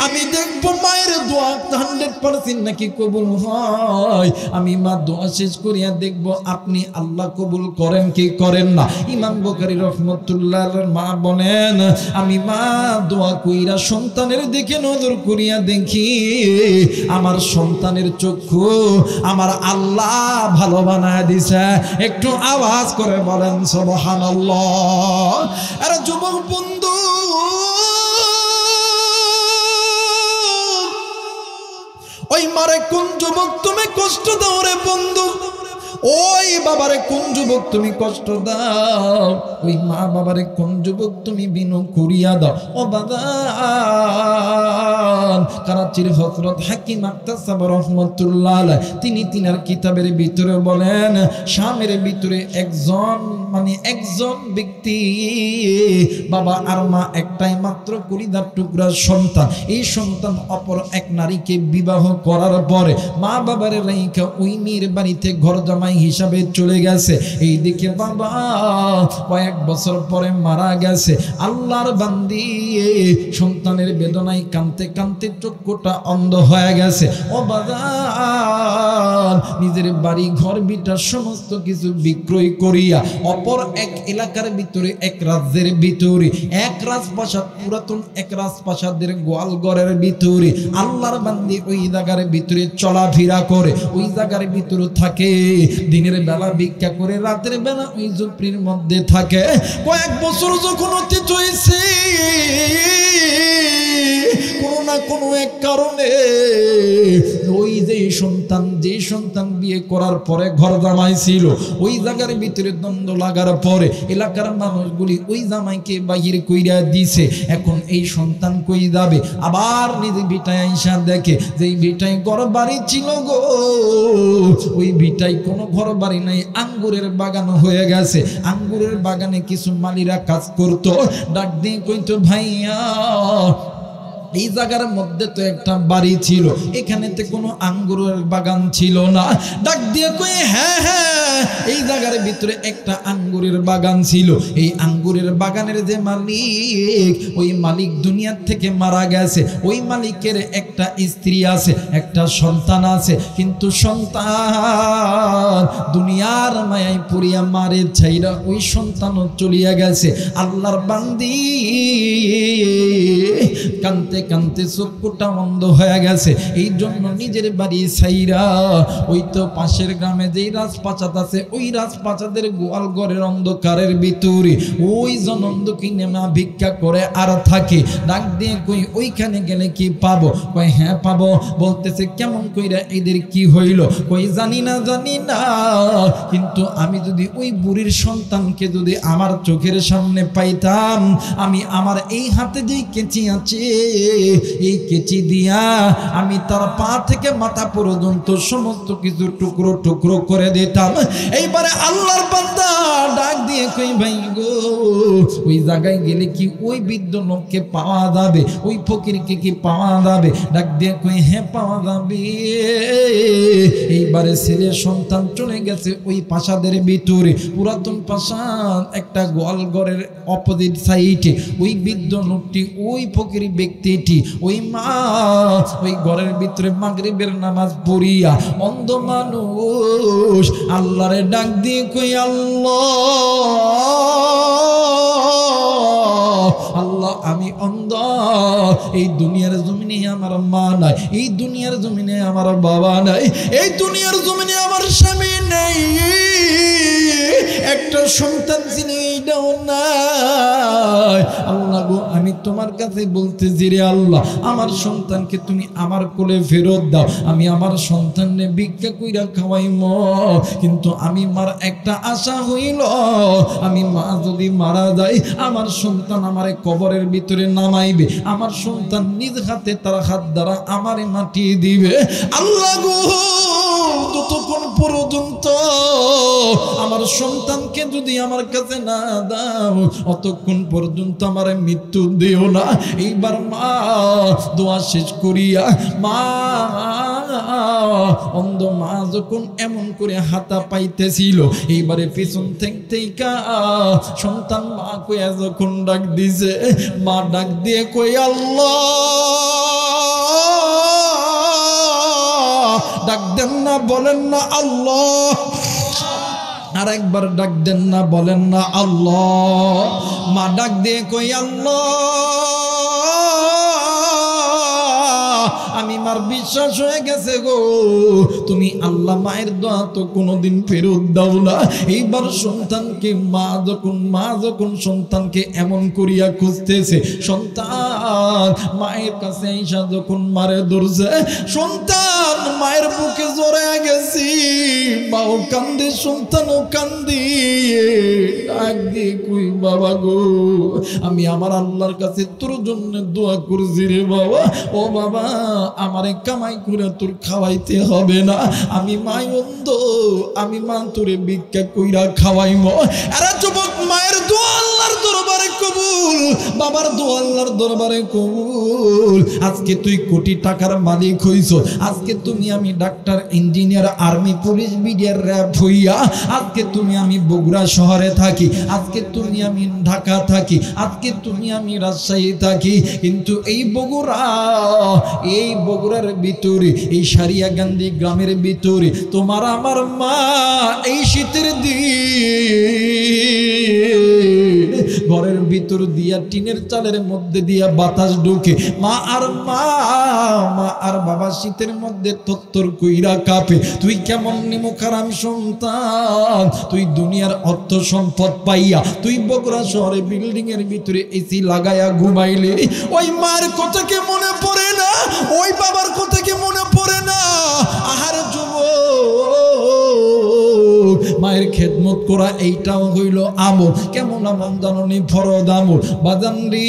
আমি দেখবো মায়ের দোয়া 100% নাকি কবুল হয়। আমি মা দোয়া শেষ করিয়া দেখবো আপনি আল্লাহ কবুল করেন কি করেন না। ইমাম বুখারী রাহমাতুল্লাহ আলাইহির মা বলেন, আমি মা দোয়া কইরা সন্তানের দিকে নজর করিয়া দেখি, আমার সন্তানের চক্ষু আমার আল্লাহ ভালো বানায় দিছে। একটু আওয়াজ করে বলেন সুবহানাল্লাহ। আরে যুবক বন্ধু, ওই মারে কোন যুবক তুমি কষ্ট দাও রে বন্ধু, ওই বাবারে কোন যুবক তুমি কষ্ট দাও, ওই মা বাবারে কোন যুবক তুমি বিনু করিয়া দাও। ও বাবান, করাচির হযরত হাকিম আক্তাসাব রাহমাতুল্লাহ আলাইহি তিনি তিনার কিতাবের ভিতরে বলেন, শামের ভিতরে একজন ব্যক্তি, বাবা আর মা একটাই মাত্র কলিজার টুকরা সন্তান। এই সন্তান অপর এক নারীকে বিবাহ করার পরে মা বাবার রাইখা ওই মেয়ের বাড়িতে ঘর জামাই হিসাবে চলে গেছে। এই দিকে বাবা কয়েক বছর পরে মারা গেছে। আল্লাহর বান্দি সন্তানের বেদনায় কাঁদতে কাঁদতে চক্ষুটা অন্ধ হয়ে গেছে। ও বাবা, নিজের বাড়ি ঘর বিটা সমস্ত কিছু বিক্রয় করিয়া অপর এক এলাকার ভিতরে, এক রাজ্যের ভিতরে, এক রাজপ্রাসাদ, পুরাতন এক রাজপ্রাসাদের গোয়ালঘরের ভিতরে আল্লাহর বান্দি ওই জায়গার ভিতরে চলাফেরা করে, ওই জায়গার ভিতরে থাকে। দিনের বেলা ভিক্ষা করে, রাতের বেলা ওই ঝুপড়ির মধ্যে থাকে। কয়েক বছর যখন অতীত হয়েছে, কোনো না কোনো এক কারণে ওই যে সন্তান বিয়ে করার পরে ঘর জামাই ছিল, ওই জায়গার ভিতরে দ্বন্দ্ব লাগার পরে এলাকার মানুষগুলি ওই জামাইকে বাহির কইরা দিছে। এখন এই সন্তান কই যাবে? আবার নিজে ভিটায় আইসা দেখে যে এই ভিটায় ঘর বাড়ি ছিল গো, ওই ভিটায় কোনো ঘর বাড়ি নাই, আঙ্গুরের বাগান হয়ে গেছে। আঙ্গুরের বাগানে কিছু মালিরা কাজ করতো। ডাক দিয়ে কইতো, ভাইয়া এই জায়গার মধ্যে তো একটা বাড়ি ছিল, এখানেতে কোনো আঙ্গুরের বাগান ছিল না। ডাক দিয়ে কই হ্যাঁ হ্যাঁ, এই জায়গার ভিতরে একটা আঙ্গুরের বাগান ছিল। এই আঙ্গুরের বাগানের যে মালিক, ওই মালিক দুনিয়া থেকে মারা গেছে। ওই মালিকের একটা স্ত্রী আছে, একটা সন্তান আছে, কিন্তু সন্তান দুনিয়ার মায়ায় পড়িয়া মারে ছাইরা ওই সন্তানও চলিয়া গেছে। আল্লাহর বান্দি কানতে কানতে চক্ষুটা বন্ধ হয়ে গেছে। এই জন্য নিজের বাড়ি ছাইরা ওই তো পাশের গ্রামে যেই রাজপ্রাসাদ আছে, ওই রাজপ্রাসাদের গোয়াল ঘরের অন্ধকারের ভিতরে ওই জনন্দ কিনে মা ভিক্ষা করে আর থাকে। ডাক দিয়ে কই ওইখানে গেলে কি পাবো? কই হ্যাঁ পাবো। বলতেছে কেমন কইরা এদের কি হইল? কই জানি না কিন্তু আমি যদি ওই বুড়ির সন্তানকে যদি আমার চোখের সামনে পাইতাম, আমি আমার এই হাতে যেই কেচি আছে, এই কেচি দিয়া আমি তার পা থেকে মাথা পর্যন্ত সমস্ত কিছু টুকরো টুকরো করে দিতাম। এইবারে আল্লাহর বান্দা ডাক দিয়ে কই ভাই গো, ওই জায়গায় গেলে কি ওই বৃদ্ধ লোককে পাওয়া যাবে? ওই ফকিরকে কি পাওয়া যাবে? ডাক দিয়ে কই হ্যাঁ পাওয়া যাবে। এইবারে ছেলে সন্তান চলে গেছে ওই প্রাসাদের ভিতরে, পুরাতন প্রাসাদ, একটা গোয়ালঘরের অপোজিট সাইডে ওই বৃদ্ধ লোকটি, ওই ফকির ব্যক্তিটি, ওই মা ওই ঘরের ভিতরে মাগরিবের নামাজ পড়িয়া অন্ধ মানুষ আল্লাহরে ডাক দিয়ে কই আল্লাহ আমি অন্ধ, এই দুনিয়ার জমিনে আমার মা নাই, এই দুনিয়ার জমিনে আমার বাবা নাই, এই দুনিয়ার জমিনে আমার স্বামী নেই, একটা সন্তান চিনি এইটাও নাই। আল্লাহ গো আমি তোমার কাছে বলতেছি রে আল্লাহ, আমার সন্তানকে তুমি আমার কোলে ফেরত দাও। আমি আমার সন্তানকে ভিক্ষা কইরা খাওয়াইম, কিন্তু আমি মার একটা আশা হইল, আমি মা যদি মারা যায় আমার সন্তান আমারে কবরের ভিতরে নামাইবে, আমার সন্তান নিজ হাতে তার হাত দ্বারা আমারে মাটিয়ে দিবে। আল্লাহ গো ততক্ষণ পর্যন্ত আমার সন্তানকে যদি আমার কাছে না দাও, অতক্ষণ পর্যন্ত আমার মৃত্যু দিও না। এইবার মা দোয়া শেষ করিয়া মা অন্ধ মা যখন এমন করে হাতা পাইতেছিল, এইবারে পিছন থেকে সন্তান মা কইয়া যখন ডাক দিছে, মা ডাক দিয়ে কই আল্লাহ, ডাক দেন না, বলেন না আল্লাহ, আর একবার ডাক দেন না, বলেন না আল্লাহ। মা ডাক দিয়ে কই আল্লাহ, আমি মার বিশ্বাস হয়ে গেছে গো, তুমি আল্লাহ মায়ের দোয়া তো কোনোদিন ফেরত দাও না। এইবার সন্তানকে মা যখন সন্তানকে এমন করিয়া খুঁজতেছে, সন্তান মায়ের কাছে আইসা যখন মারে ধরছে, সন্তান মায়ের বুকে জড়ে গেছি, মাও কান্দে সন্তানও কান্দি, ডাক দিয়ে কই বাবা গো, আমি আমার আল্লাহর কাছে তোর জন্য দোয়া করছি রে বাবা। ও বাবা আমারে কামাই করে তোর খাওয়াইতে হবে না, আমি মাই অন্ধ, আমি মা তোরে ভিক্ষা কইরা খাওয়াইম। আরে যুবক, মায়ের দোয়া আল্লাহর দরবারে কবুল, বাবার দোয়া আল্লাহর দরবারে কবুল। আজকে তুই কোটি টাকার মালিক হইছ, আজকে তুমি আমি doctor, engineer, army, police, BDR, RAB হইয়া, আজকে তুমি আমি বগুড়া শহরে থাকি, আজকে তুমি আমি ঢাকা থাকি, আজকে তুমি আমি রাজশাহী থাকি, কিন্তু এই বগুড়ার ভিতরে, এই সারিয়াকান্দি গ্রামের ভিতরে তোমার আমার মা এই শীতের দিন ঘরের ভিতর দিয়া টিনের চালের মধ্যে দিয়া বাতাস ঢুকে, মা আর বাবা শীতের মধ্যে তত্তর কইরা কাঁপে। তুই কেমন নিমুখারাম সন্তান, তুই দুনিয়ার অর্থ সম্পদ পাইয়া তুই বগুড়া শহরে বিল্ডিং এর ভিতরে এসি লাগাইয়া ঘুমাইলে, ওই মার কথা কে মনে পড়ে না? ওই বাবার কথা কি মনে পড়ে না? আহার যুবক, মায়ের খেদমত করা এইটাও হইল আমল। কেমন আমল জাননি? ফরজ আমল। বাজান রে,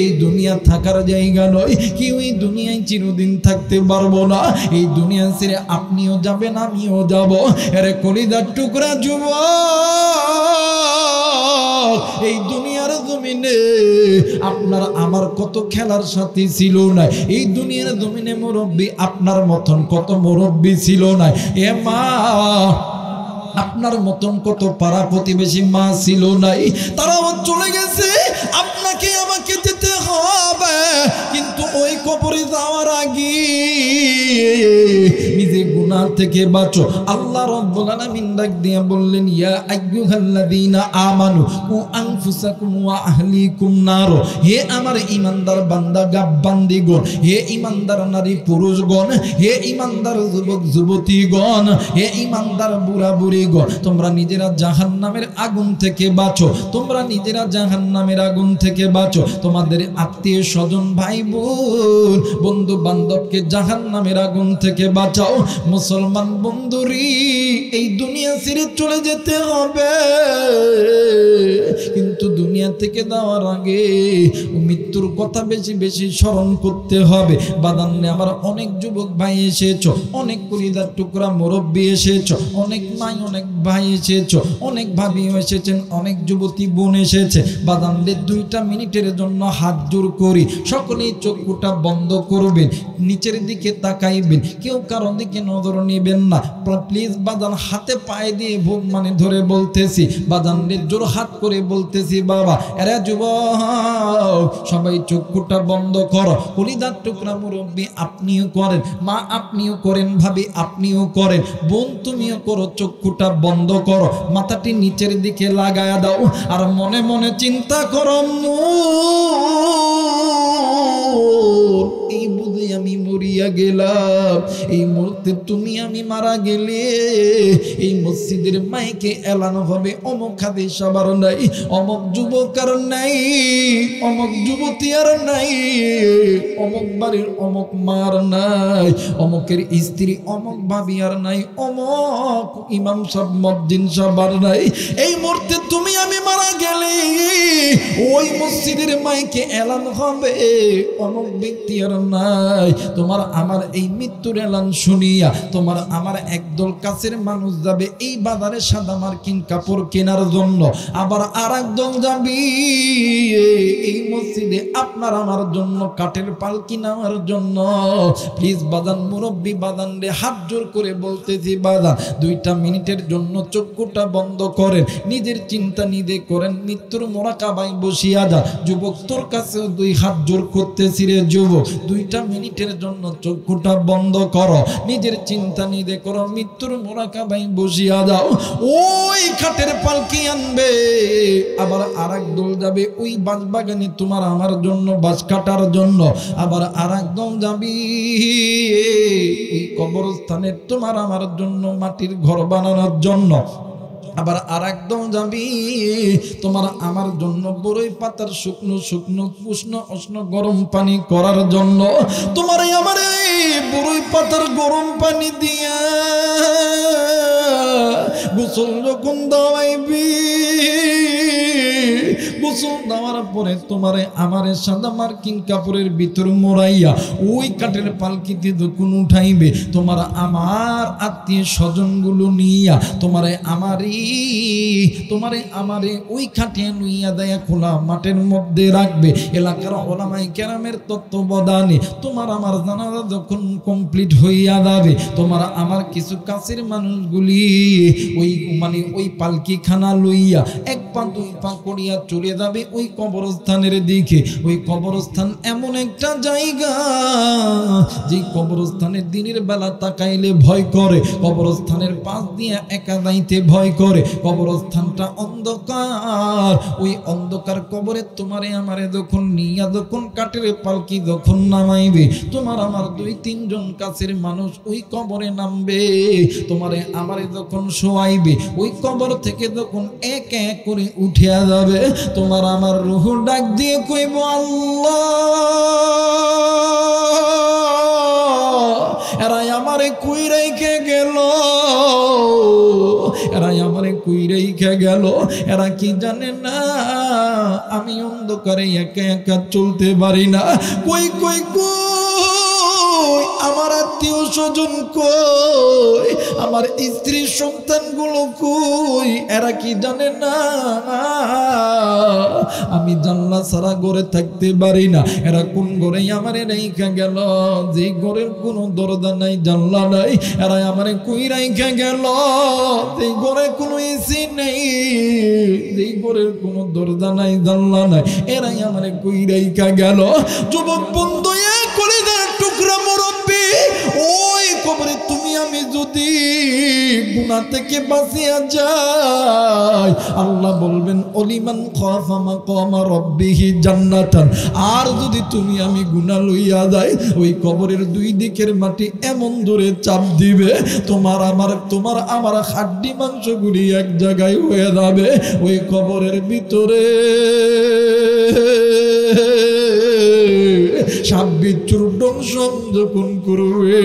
এই দুনিয়া থাকার জায়গা নয়, কেউ এই দুনিয়ায় চিরদিন থাকতে পারবো না। এই দুনিয়া ছেড়ে আপনিও যাবেন, আমিও যাব। আরে কলিজার টুকরা যুবক, এই দুনিয়ার জমিনে আপনার আমার কত খেলার সাথী ছিল না, এই দুনিয়ার জমিনে মুরব্বী আপনার মতন কত মুরব্বী ছিল না। এ মা, আপনার মতন কত পাড়া প্রতিবেশী মা ছিল নাই, তারাও চলে গেছে। আপনাকে আমাকে যেতে হবে, কিন্তু ওই কবরে যাওয়ার আগে নিজে গুনাহ থেকে বাঁচো। আল্লাহ রাব্বুল আলামিন ডাক দিয়ে বললেন, ইয়া আইয়ুহাল্লাযীনা আমানু কু আনফুসাকুম ওয়া আহলিকুম নার। হে আমার ঈমানদার বান্দা গাব্বান্দিগণ, হে ঈমানদার নারী পুরুষগণ, হে ঈমানদার যুবক যুবতীগণ, হে ঈমানদার বুড়া বুড়িগণ, তোমরা নিজেরা জাহান্নামের আগুন থেকে বাঁচো, তোমরা নিজেরা জাহান্নামের আগুন থেকে বাঁচো। তোমাদের আত্মীয় স্বজন ভাই বোন বন্ধু বান্ধবকে জাহান্নামের আগুন থেকে বাঁচাও। মুসলমান বন্ধুরি, এই দুনিয়া ছেড়ে চলে যেতে হবে, কিন্তু দুনিয়া থেকে যাওয়ার আগে মৃত্যুর কথা বেশি বেশি স্মরণ করতে হবে। বাদান্নে আমার অনেক যুবক ভাই এসেছো, অনেক কলিজার টুকরা মুরব্বী এসেছো, অনেক মাই অনেক ভাই এসেছো, অনেক ভাবিও এসেছেন, অনেক যুবতী বোন এসেছে। বাদান্নে 2টা মিনিটের জন্য হাত জোর করি, সকলেই চোখটা বন্ধ করবেন, নিচের দিকে তাকাইবেন, কেউ কারোর দিকে নজর নেবেন না প্লিজ। বাদান হাতে পায়ে দিয়ে ধরে বলতেছি, বাদানের জোর হাত করে বলতেছি, বাবা এরা যুবক সবাই চোখটা বন্ধ করো। কলিজার টুকরা মুরব্বী আপনিও করেন, মা আপনিও করেন, ভাবি আপনিও করেন, বোন তুমিও করো, চোখটা বন্ধ করো, মাথাটি নিচের দিকে লাগায়া দাও, আর মনে মনে চিন্তা করো, এই বুঝে আমি মরিয়া গেলাম, এই মুহূর্তে তুমি আমি মারা গেলে এই মসজিদের মাইকে এলান হবে, অমুক হাদিস সবার নাই, অমুক যুবক আর নাই, অমুক যুবতী আর নাই, অমুক বাড়ির অমুক মার নাই, অমুকের স্ত্রী অমুক ভাবি আর নাই, অমুক ইমাম সব মদ্দিন সবার নাই। এই মুহূর্তে তুমি আমি মারা গেলে ওই মসজিদের মাইকে এলান হবে, অমুক ব্যক্তি আর নাই। তোমার আমার এই মৃত্যুর এলান শুনিয়া তোমার আমার একদল কাছের মানুষ যাবে এই বাজারে সাদা মার্কিন কাপড় কেনার জন্য, আবার আর একদল যাবি এই মসজিদে আপনার আমার জন্য কাঠের পালকি নেওয়ার জন্য। প্লিজ বাজান মুরব্বী বাজান রে, হাত জোর করে বলতেছি বাজান 2টা মিনিটের জন্য চক্ষুটা বন্ধ করেন, নিজের চিন্তা নিজে করেন, মৃত্যুর মোরাকাবায় বসিয়া যা। যুবক তোর কাছেও 2 হাত জোর করতেছি রে যুবক, 2টা মিনিটের জন্য চক্ষুটা বন্ধ করো, নিজের চিন্তা নিজে করো, মৃত্যুর মোরাকাবায় বসিয়া যাও। ওই খাটের পালকি আনবে, আবার আর এক দল যাবে ওই বাঁশ বাগানে তোমার আমার জন্য বাঁশ কাটার জন্য, আবার আর এক দল যাবি ওই কবরস্থানে তোমার আমার জন্য মাটির ঘর বানানোর জন্য, আবার আর একদম যাবি তোমার আমার জন্য বড়ই পাতার শুকনো শুকনো উষ্ণ উষ্ণ গরম পানি করার জন্য। তোমার আমার বড়ই পাতার গরম পানি দিয়া গোসল যখন দাওয়াইবি, গোসল দেওয়ার পরে তোমারে আমারে সাদা মার্কিন কাপড়ের ভিতর মোড়াইয়া ওই কাঠের পালকিতে যখন উঠাইবে, তোমার আমার আত্মীয় স্বজনগুলো নিয়া তোমারে আমারে ওই খাটিয়ে লইয়া দেয়া খোলা মাঠের মধ্যে রাখবে। এলাকার ওলামায়ে কেরামের তত্ত্বাবধানে তোমার আমার জানাজা যখন কমপ্লিট হইয়া যাবে, তোমার আমার কিছু কাছের মানুষগুলি ওই পালকি খানা লইয়া 1 পা 2 পা করিয়া চলে যাবে ওই কবরস্থানের দিকে। ওই কবরস্থান এমন একটা জায়গা যে কবরস্থানের দিনের বেলা তাকাইলে ভয় করে, কবরস্থানের পাশ দিয়ে একা যাইতে ভয় করে, কবরস্থানটা অন্ধকার। ওই অন্ধকার কবরে তোমারে আমারে যখন নিয়া যখন কাঠের পালকি যখন নামাইবে, তোমার আমার 2-3 জন কাছের মানুষ ওই কবরে নামবে, তোমারে আমারে যখন শোয়াইবে ওই কবর থেকে যখন এক এক করে উঠিয়া যাবে, তোমার আমার রূহ ডাক দিয়ে কইব আল্লাহ এরাই আমারে কই রেখে গেল, এরাই আমারে কই রেখে গেল, এরা কি জানে না আমি অন্ধকারে একা একা চলতে পারি না, কই কই কই আমার আত্মীয় স্বজন কই, আমার স্ত্রী সন্তানগুলো কই, এরা কি জানে না আমি জানলা ছাড়া ঘরে থাকতে পারি না? এরা কোন ঘরে আমারে রাইখা গেল, যে ঘরের কোনো দরজা নাই জানলা নাই, এরা আমারে কই রাইখা গেল, যে ঘরে কোনো এসি নেই, যে ঘরের কোনো দরজা নাই জানলা নাই, এরাই আমারে কই রাইখা গেল। যুবক বন্ধু, কলিজার টুকরা মুরব্বি, ওই কবরে তুমি আমি যদি গুনাহ থেকে বাঁচিয়া যাই, আল্লাহ বলবেন অলিমান খাফা মাকাম রাব্বিহি জান্নাতান। আর যদি তুমি আমি গুনাহ লইয়া যাই, ওই কবরের দুই দিকের মাটি এমন দূরে চাপ দিবে, তোমার আমার হাড্ডি মাংসগুলি এক জায়গায় হয়ে যাবে। ওই কবরের ভিতরে সাপ বিচ্ছুর দংশন যখন করবে,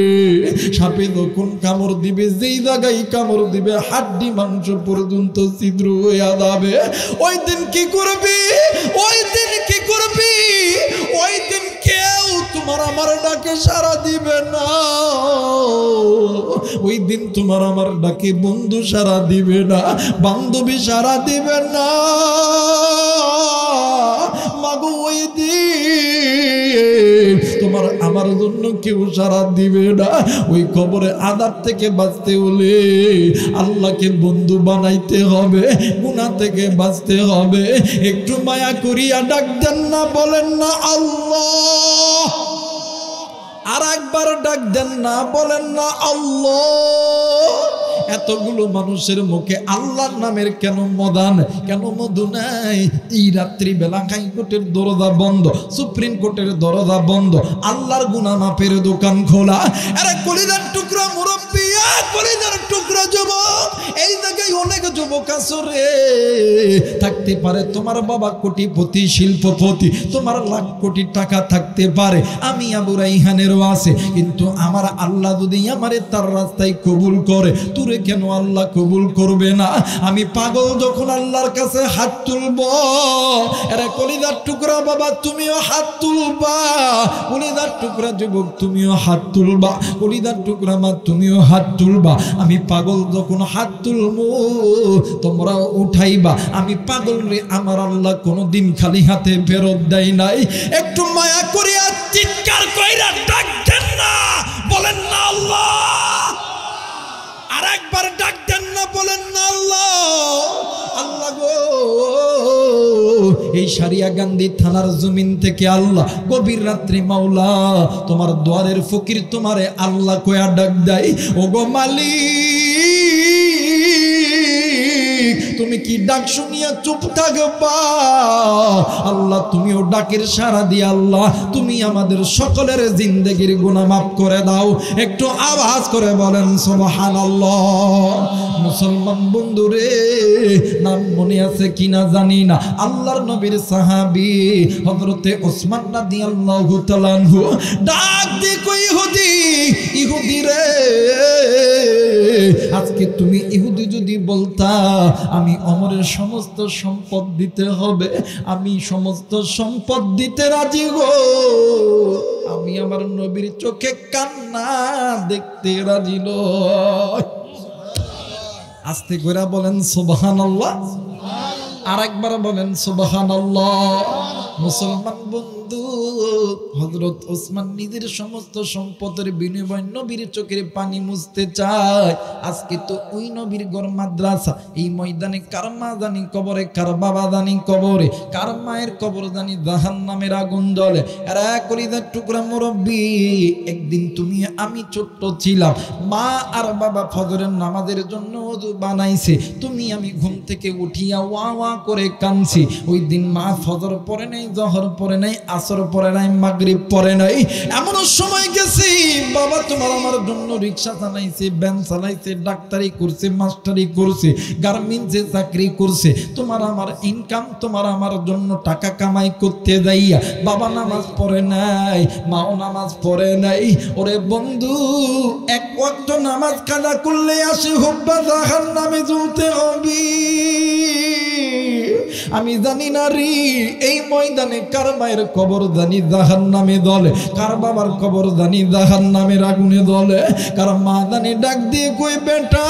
সাপে যখন কামড় দিবে, যেই জায়গায় কামড় দিবে হাড্ডি মাংস পর্যন্ত ছিদ্র হয়ে যাবে। ওই দিন কি করবি? ওই দিন কি করবি? ওই দিন কেউ তোমার আমার ডাকে সাড়া দিবে না। ওই দিন তোমার আমার ডাকে বন্ধু সাড়া দিবে না, বান্ধবী সাড়া দিবে না। মাগো ওই দিন তোমার আমার জন্য কেউ সাড়া দিবে না। ওই কবরে আযাব থেকে বাঁচতে হলে আল্লাহকে বন্ধু বানাইতে হবে, গুনাহ থেকে বাঁচতে হবে। একটু মায়া করিয়া ডাক দেন না, বলেন না আল্লাহ। আর একবার ডাক দেন না, বলেন না আল্লাহ। এতগুলো মানুষের মুখে আল্লাহর নামের কেন মদান, কেন মধু নাই? এই রাত্রি বেলা হাইকোর্টের দরজা বন্ধ, সুপ্রিম কোর্টের দরজা বন্ধ, আল্লাহর গুনাহ মাপের দোকান খোলা। আরে কলিজার টুকরা মুরব্বি, কলিজার টুকরা যুবক, এই জায়গায় অনেক যুবক আছে রে। থাকতে পারে তোমার বাবা কোটিপতি, শিল্পপতি, তোমার লাখ কোটি টাকা থাকতে পারে, আমি আবু রাইহানেরও আছে, কিন্তু আমার আল্লাহ যদি আমারে তার রাস্তায় কবুল করে, তুরে কেন আল্লাহ কবুল করবে না? আমি পাগল যখন আল্লাহর কাছে হাত তুলব। এরা কলিজার টুকরা বাবা, তুমিও হাত তুলবা, কলিজার টুকরা যুবক তুমিও হাত তুলবা, কলিজার টুকরা মা তুমিও হাত তুলবা। আমি পাগল যখন হাত তুলবো, তোমরাও উঠাইবা। আমি পাগল রে, আমার আল্লাহ কোনোদিন খালি হাতে ফেরত দেয় নাই। একটু মায়া করিয়া চিৎকার কইরা ডাক দেন না, বলেন না আল্লাহ। আর একবার ডাক দেন না, বলেন না আল্লাহ। আল্লাহ গো, এই সারিয়াকান্দি থানার জমিন থেকে আল্লাহ গভীর রাত্রি মাওলা তোমার দুয়ারের ফকির তোমারে আল্লাহ কয়া ডাক দেয়, ও গো মালিক, তুমি কি ডাক শুনিয়া চুপ থাকবা? আল্লাহ তুমিও ডাকের সাড়া দিয়ে আল্লাহ তুমি আমাদের সকলের জিন্দেগির গুনাহ মাফ করে দাও। একটু আওয়াজ করে বলেন সুবহানাল্লাহ। মুসলমান বন্ধুরে, নাম মনে আছে কিনা জানি না, আল্লাহর নবীর সাহাবী হযরতে ওসমান রাদিয়াল্লাহু তাআলা আনহু ডাক দিয়ে কই, ইহুদি, ইহুদি রে, আজকে তুমি ইহুদি যদি বলতা আমি অমরের সমস্ত সম্পদ দিতে হবে, আমি সমস্ত সম্পদ দিতে রাজি গো, আমি আমার নবীর চোখে কান্না দেখতে রাজি নই। আস্তে করে বলেন সুবহানাল্লাহ, আর একবার বলেন সুবহানাল্লাহ। মুসলমান বন্ধু, হযরত ওসমান নিজের সমস্ত সম্পদের বিনিময়ে নবীর চোখের পানি মুছতে চায়। আজকে তো ওই নবীর ঘর মাদ্রাসা, এই ময়দানে কার মা জানি কবরে, কার বাবা জানি কবরে, কার মায়ের কবর জানি জাহান্নামের আগুন জ্বলে। এরা কলিজার টুকরা মুরব্বি, একদিন তুমি আমি ছোট্ট ছিলাম, মা আর বাবা ফজরের নামাজের জন্য ওযু বানাইছে, তুমি আমি ঘুম থেকে উঠিয়া ওয়া ওয়া করে কাঁদছি। ওই দিন মা ফজর পড়ে নাই, জহর পড়ে নাই, আসর পড়ে নাই, মাগরিব পড়ে নাই। এমন সময় গেছি, বাবা তোমার আমার জন্য রিক্সা চালাইছে, ভ্যান চালাইছে, ডাক্তারি করছে, মাস্টারি করছে, গার্মেন্টসে চাকরি করছে, তোমার আমার ইনকাম, তোমার আমার জন্য টাকা কামাই করতে যাইয়া বাবা নামাজ পড়ে নাই, মাও নামাজ পড়ে নাই। ওরে বন্ধু, এক ওয়াক্ত নামাজ কাজা করলে আসে হুব্বা জাহান্নামে জ্বলতে হবে। আমি জানি না রে এই ময়দানে কার মায়ের কবর জানি জাহান্নামে দলে, কার বাবার কবর জানি জাহান্নামের আগুনে দলে, কার মা জানি ডাক দিয়ে কই বেটা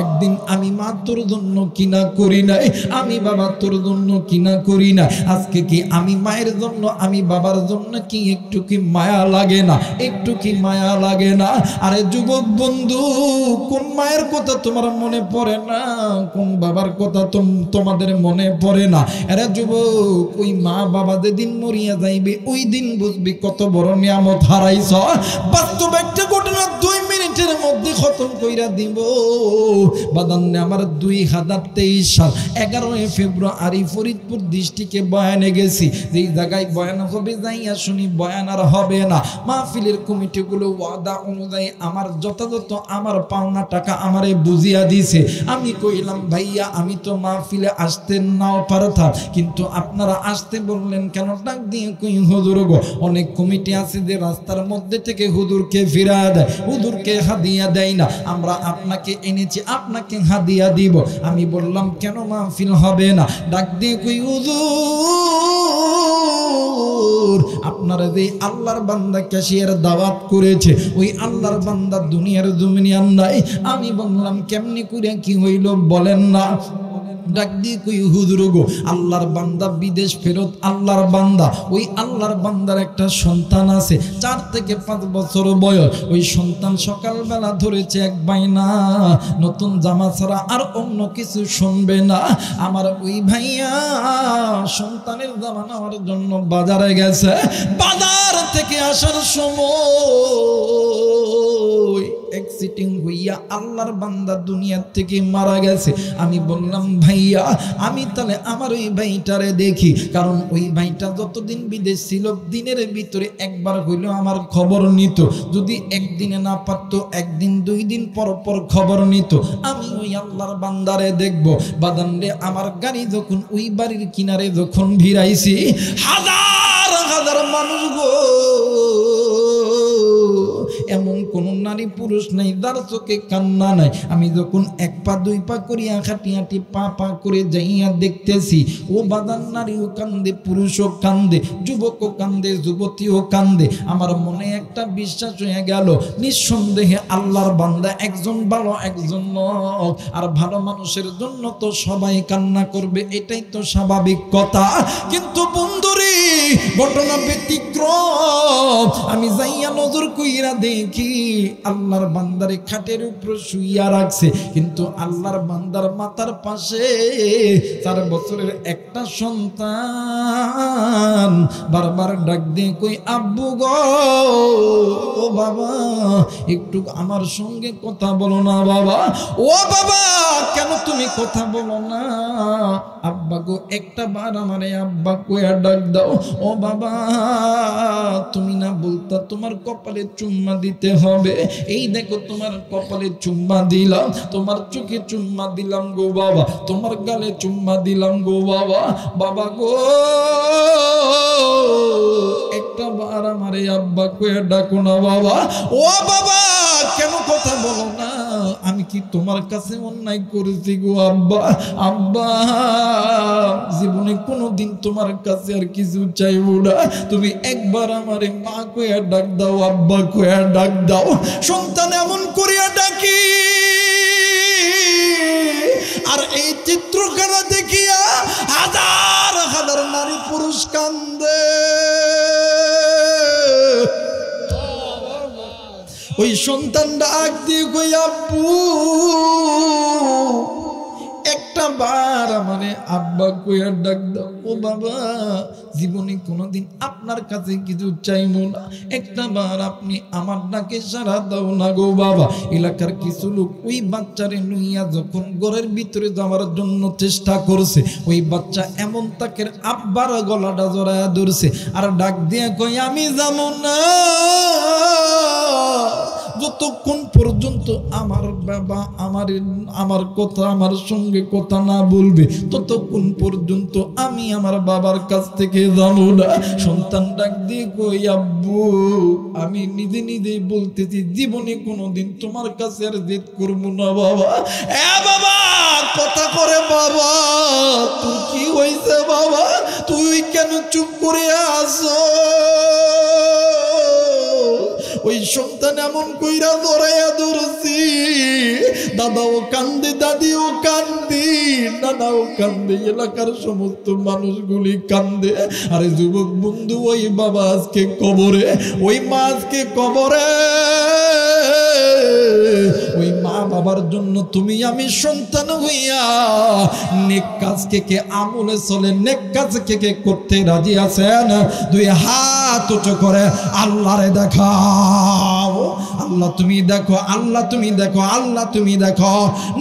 একদিন আমি মা তোর জন্য কিনা করি নাই, আমি বাবা তোর জন্য কিনা করি না, আজকে কি আমি মায়ের জন্য আমি বাবার জন্য কি একটু কি মায়া লাগে না, একটু কি মায়া লাগে না? আরে যুবক বন্ধু, কোন মায়ের কথা তোমার মনে পড়ে না, কোন বাবার কথা তোমাদের মনে পড়ে না? আরে যুবক, ওই মা বাবা যেদিন মরিয়া যাইবে ওই দিন বুঝবি কত বড় নিয়ামত হারাইছ। বাস্তব একটা ঘটনা 2 মিনিটের মধ্যে খতম কইরা দিব বাদান্নে। আমার 2023 সাল 11 ফেব্রুয়ারি ফরিদপুর ডিস্ট্রিক্টে বয়ানে গেছি, যেই জায়গায় বয়ান হবে যাইয়া শুনি বয়ান আর হবে না। মাহফিলের কমিটিগুলো ওয়াদা অনুযায়ী আমার যথাযথ আমার পাওনা টাকা আমারে বুঝিয়া দিছে। আমি কইলাম ভাইয়া আমি তো মাহফিলে আসতে নাও পারতাম, কিন্তু আপনারা আসতে বললেন কেন? ডাক দিয়ে কই হুজুর গো, অনেক কমিটি আছে যে রাস্তার মধ্যে থেকে হুজুরকে ফিরা দেয়, হুজুরকে হাদিয়া দেয় না, আমরা আপনাকে এনেছি আপনাকে হাদিয়া দিব। আমি বললাম কেন মাহফিল হবে না? ডাক দিয়ে কই হুজুর আপনারা যে আল্লাহর বান্দা ক্যাশিয়ার দাওয়াত করেছে ওই আল্লাহর বান্দা দুনিয়ার জমিনে আর নাই। আমি বললাম কেমনি করে কি হইল বলেন না? ডাক দিয়ে কই হুজুর গো, আল্লাহর বান্দা বিদেশ ফেরত আল্লাহর বান্দা, ওই আল্লাহর বান্দার একটা সন্তান আছে 4 থেকে 5 বছর বয়স। ওই সন্তান সকালবেলা ধরেছে এক বাইনা, নতুন জামা ছাড়া আর অন্য কিছু শুনবে না। আমার ওই ভাইয়া সন্তানের জামা নেওয়ার জন্য বাজারে গেছে, বাজার থেকে আসার সময় অ্যাক্সিডেন্ট হইয়া আল্লাহর বান্দা দুনিয়ার থেকে মারা গেছে। আমি বললাম ভাইয়া আমি তাহলে আমার ওই ভাইটারে দেখি, কারণ ওই ভাইটা যতদিন বিদেশ ছিল দিনের ভিতরে একবার হইলেও আমার খবর নিত, যদি একদিনে না পারতো একদিন 2 দিন পর পর খবর নিত। আমি ওই আল্লাহর বান্দারে দেখবো বাদান্ডে। আমার গাড়ি যখন ওই বাড়ির কিনারে যখন ভিড়াইছি, হাজার হাজার মানুষ গো, এমন কোন নারী পুরুষ নাই যার চোখে কান্না নাই। আমি যখন 1 পা 2 পা করিয়া হাঁটি হাঁটি পা পা করে যাইয়া দেখতেছি ও বাদান নারীও কান্দে, পুরুষও কান্দে, যুবকও কান্দে, যুবতীও কান্দে। আমার মনে একটা বিশ্বাস হয়ে গেল নিঃসন্দেহে আল্লাহর বান্দা একজন ভালো একজন নয়, আর ভালো মানুষের জন্য তো সবাই কান্না করবে, এটাই তো স্বাভাবিক কথা। কিন্তু বন্ধুরে ঘটনা ব্যতিক্রম। আমি যাইয়া নজর কইরা দেখি আল্লাহর বান্দারে খাটের উপর শুইয়া রাখছে, কিন্তু আল্লাহর বান্দার মাথার পাশে 4 বছরের একটা সন্তান বারবার ডাক দিয়ে কই আব্বু গো, ও বাবা একটু আমার সঙ্গে কথা বলো না বাবা, ও বাবা কেন তুমি কথা বলো না? আব্বা গো একটা বার আমারে আব্বা কইয়া ডাক দাও। ও বাবা তুমি না বলতা তোমার কপালে চুম্মা দিতে হবে, এই দেখো তোমার কপালে চুম্মা দিলাম, তোমার চোখে চুম্মা দিলাম গো বাবা, তোমার গালে চুম্মা দিলাম গো বাবা। বাবা গো একটা বার আমারে আব্বা কইয়া ডাকো না বাবা। ও বাবা কেন কথা বলো না? আমি কি তোমার কাছে অন্যায় করেছি গো আব্বা? আব্বা জীবনে কোনোদিন তোমার কাছে আর কিছু চাইবো না, তুমি একবার আমারে মা কইয়া ডাক দাও, আব্বা কইয়া ডাক দাও। সন্তান এমন করিয়া ডাকি, আর এই চিত্রখানা দেখিয়া হাজার হাজার নারী পুরুষ কান্দে। ওই সন্তান ডাক দিয়ে কই আব্বু একটা বার আমারে আব্বা কইয়া ডাক দাও। ও বাবা জীবনে কোনোদিন আপনার কাছে কিছু চাইবো না, একটা বার আপনি আমার ডাকে সাড়া দাও না গো বাবা। এলাকার কিছু লোক ওই বাচ্চারে লইয়া যখন ঘরের ভিতরে যাওয়ার জন্য চেষ্টা করছে, ওই বাচ্চা এমন তাকে আব্বার গলাটা জড়ায়া ধরছে আর ডাক দিয়ে কই আমি যাবো না যতক্ষণ পর্যন্ত আমার বাবা আমার কথা আমার সঙ্গে কথা না বলবে, ততক্ষণ পর্যন্ত আমি আমার বাবার কাছ থেকে যাবো না। সন্তান ডাক দিয়ে কই আব্বু আমি নিজে নিজেই বলতেছি জীবনে কোনোদিন তোমার কাছে আর জেদ করবো না বাবা। এ বাবা কথা করে বাবা তুই কি হইছে বাবা তুই কেন চুপ করে আছো ওই সন্তান এমন কইরা ধরাইয়া ধরছি দাদাও কান্দে দাদিও কান্দি নানাও কান্দে এলাকার সমস্ত মানুষগুলি কান্দে আরে যুবক বন্ধু ওই বাবা আজকে কবরে ওই মা আজকে কবরে ওই মা বাবার জন্য তুমি আমি সন্তান হইয়া নেক কাজ কে আমলে চলে নেক কাজ কে করতে রাজি আছেন দুই হাত উঁচু করে আল্লাহরে দেখাও আল্লাহ তুমি দেখো আল্লাহ তুমি দেখো আল্লাহ তুমি দেখো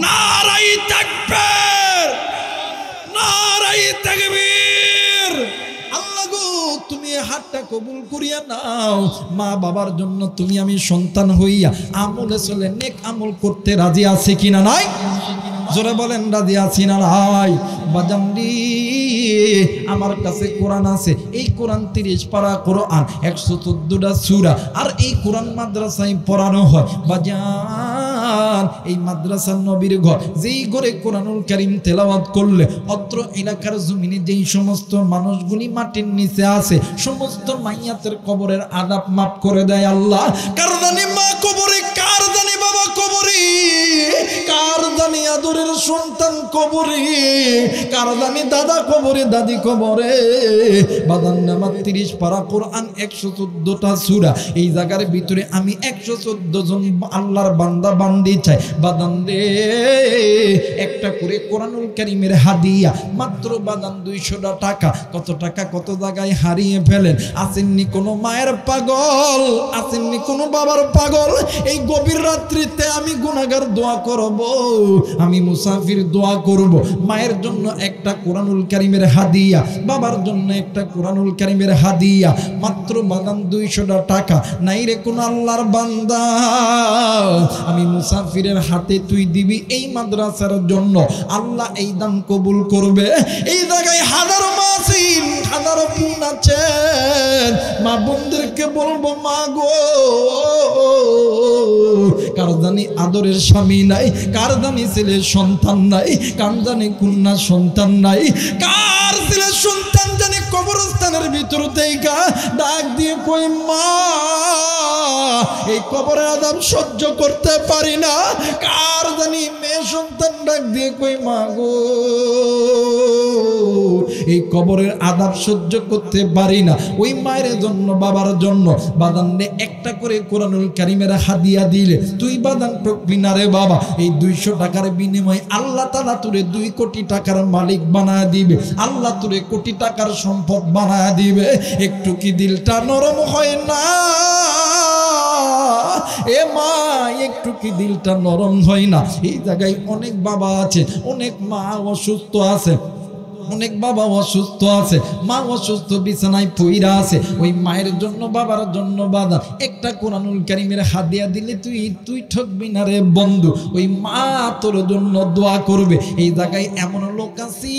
নারাই তাকবীর নারাই তাকবীর আল্লাহ গো তুমি হাতটা কবুল করিয়া নাও মা বাবার জন্য তুমি আমি সন্তান হইয়া আমলে চলে নেক আমল করতে রাজি আছে কিনা নাই জোরে বলেন রাজি আছি না নাই বাজানদি আমার কাছে কোরআন আছে এই কোরআন 30 পারা কোরআন 114টা সূরা আর এই কোরআন মাদ্রাসায় পড়ানো হয় বাজান এই মাদ্রাসার নবীর ঘর যেই ঘরে কোরআনুল কারীম তেলাওয়াত করলে অত্র এলাকার জমিনে যেই সমস্ত মানুষগুলি মাটির নিচে আছে সমস্ত মাইয়াতের কবরের আযাব মাফ করে দেয় আল্লাহ কার জানি মা কবরে কার জানি বাবা কবরে কার জানি আদরের সন্তান কবরে কার জানি দাদা কবরে দাদি কবরে বাদান নামাজ 30 পারা কোরআন 114টা সূরা এই জায়গার ভিতরে আমি 114 জন আল্লাহর বান্দা বান্দি চাই বাদান রে একটা করে কোরআনুল কারীমের হাদিয়া মাত্র বাদান 200 টাকা কত জায়গায় হারিয়ে ফেলেন আসেননি কোনো মায়ের পাগল আসেননি কোনো বাবার পাগল এই গভীর রাত্রিতে আমি গুনাহগার দোয়া করব আমি মুসাফির দোয়া করব মায়ের জন্য একটা কোরআনুল কারীমের হাদিয়া বাবার জন্য একটা কোরআনুল কারীমের হাদিয়া মাত্র বাদাম 200 টাকা নাই রে কোন আল্লাহর বান্দা আমি মুসাফিরের হাতে তুই দিবি এই মাদ্রাসার জন্য আল্লাহ এই দান কবুল করবে এই জায়গায় হাজারো মাসিন হাজারো বোন আছেন মা বোনদেরকে বলবো মা গো কার জানি আদরের স্বামী নাই কার জানি ছেলে সন্তান নাই কার জানি কন্যা সন্তান নাই কার ছেলে সন্তান জানি কবরস্থানের ভিতর থেকে ডাক দিয়ে কই মা এই কবরের আযাব সহ্য করতে পারি না কার জানি মেয়ে সন্তান ডাক দিয়ে কই মা গো এই কবরের আযাব সহ্য করতে পারি না ওই মায়ের জন্য বাবার জন্য বাদানে একটা করে কোরআনুল কারীমের হাদিয়া দিলে তুই বাদান টকবি না রে বাবা এই 200 টাকার বিনিময়ে আল্লাহ তাআলা তোরে 2 কোটি টাকার মালিক বানায় দিবে আল্লাহ তোরে কোটি টাকার সম্পদ বানায় দিবে একটু কি দিলটা নরম হয় না এ মা একটু কি দিলটা নরম হয় না এই জায়গায় অনেক বাবা আছে অনেক মা অসুস্থ আছে অনেক বাবা অসুস্থ আছে মা অসুস্থ বিছানায় পইরা আছে ওই মায়ের জন্য বাবার জন্য বাদা একটা কোরআনুল কারীমের হাদিয়া দিলে তুই ঠকবি না রে বন্ধু ওই মা তোর জন্য দোয়া করবে এই জায়গায় এমন লোক আছে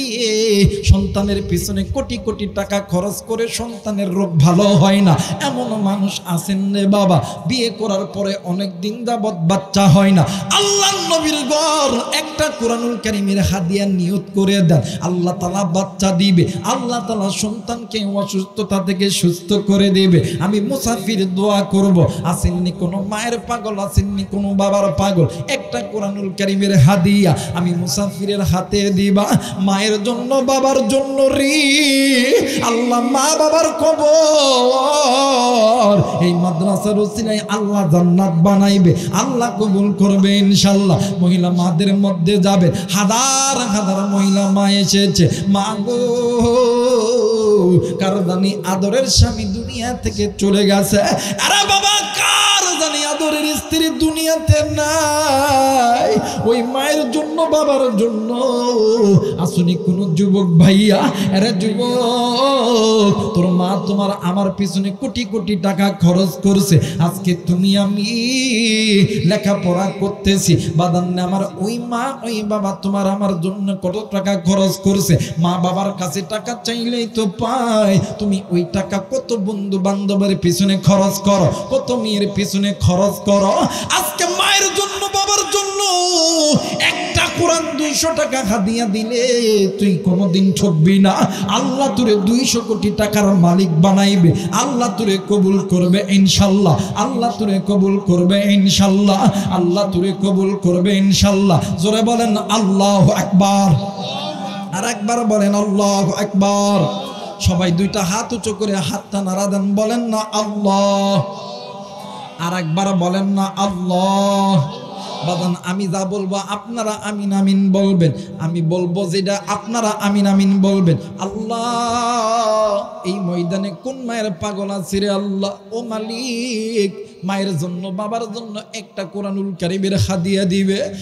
সন্তানের পিছনে কোটি কোটি টাকা খরচ করে সন্তানের রোগ ভালো হয় না এমন মানুষ আছেন রে বাবা বিয়ে করার পরে অনেক দিন যাবত বাচ্চা হয় না আল্লাহর নবীর ঘর একটা কোরআনুল কারীমের হাদিয়া নিয়ত করে দেন আল্লাহ তাআলা বাচ্চা দিবে আল্লাহ তাআলা সন্তানকে অসুস্থতা থেকে সুস্থ করে দিবে আমি মুসাফির দোয়া করব আসেননি কোনো মায়ের পাগল আসেননি কোনো বাবার পাগল একটা কোরআনুল কারীমের হাদিয়া আমি মুসাফিরের হাতে দিবা মায়ের জন্য বাবার জন্য রে আল্লাহ মা বাবার কবর এই মাদ্রাসার ওসিলায় আল্লাহ জান্নাত বানাইবে আল্লাহ কবুল করবে ইনশাআল্লাহ মহিলা মাদের মধ্যে যাবে হাজার হাজার মহিলা মা এসেছে মা গো কার জানি আদরের স্বামী দুনিয়া থেকে চলে গেছে আরে বাবা কার জানি আদরের স্ত্রী দুনিয়াতে নাই ওই মায়ের জন্য বাবার জন্য আসুনি কোন যুবক ভাইয়া আরে যুবক তোর মা তোমার আমার পিছনে কোটি কোটি টাকা খরচ করছে আজকে তুমি আমি লেখাপড়া করতেছি বাদান্নে আমার ওই মা ওই বাবা তোমার আমার জন্য কত টাকা খরচ করছে মা বাবার কাছে টাকা চাইলেই তো পায় তুমি ওই টাকা কত বন্ধু বান্ধবের পিছনে খরচ করো কত মেয়ের পিছনে খরচ করো আজকে মায়ের জন্য বাবার জন্য একটা কোরআন 200 টাকা হাদিয়া দিলে তুই কোনোদিন ঠকবি না। আল্লাহ তোরে 200 কোটি টাকার মালিক বানাইবে। আল্লাহ তোরে কবুল করবে ইনশাল্লাহ। আল্লাহ তোরে কবুল করবে ইনশাল্লাহ। আল্লাহ তোরে কবুল করবে ইনশাল্লাহ। জোরে বলেন আল্লাহু আকবার। আর একবার বলেন আল্লাহু আকবার। সবাই দুইটা হাত উঁচু করে হাতটা নাড়া দেন, বলেন না আল্লাহ। আর একবার বলেন না আল্লাহ। বাদান আমি যা বলবো আপনারা আমিন আমিন বলবেন। আমি বলবো যেটা আপনারা আমিন আমিন বলবেন। আল্লাহ, এই ময়দানে কোন মায়ের পাগল আছে রে আল্লাহ? ও মালিক, মায়ের জন্য বাবার জন্য একটা কোরআনুল কারীমের হাদিয়া দিবে।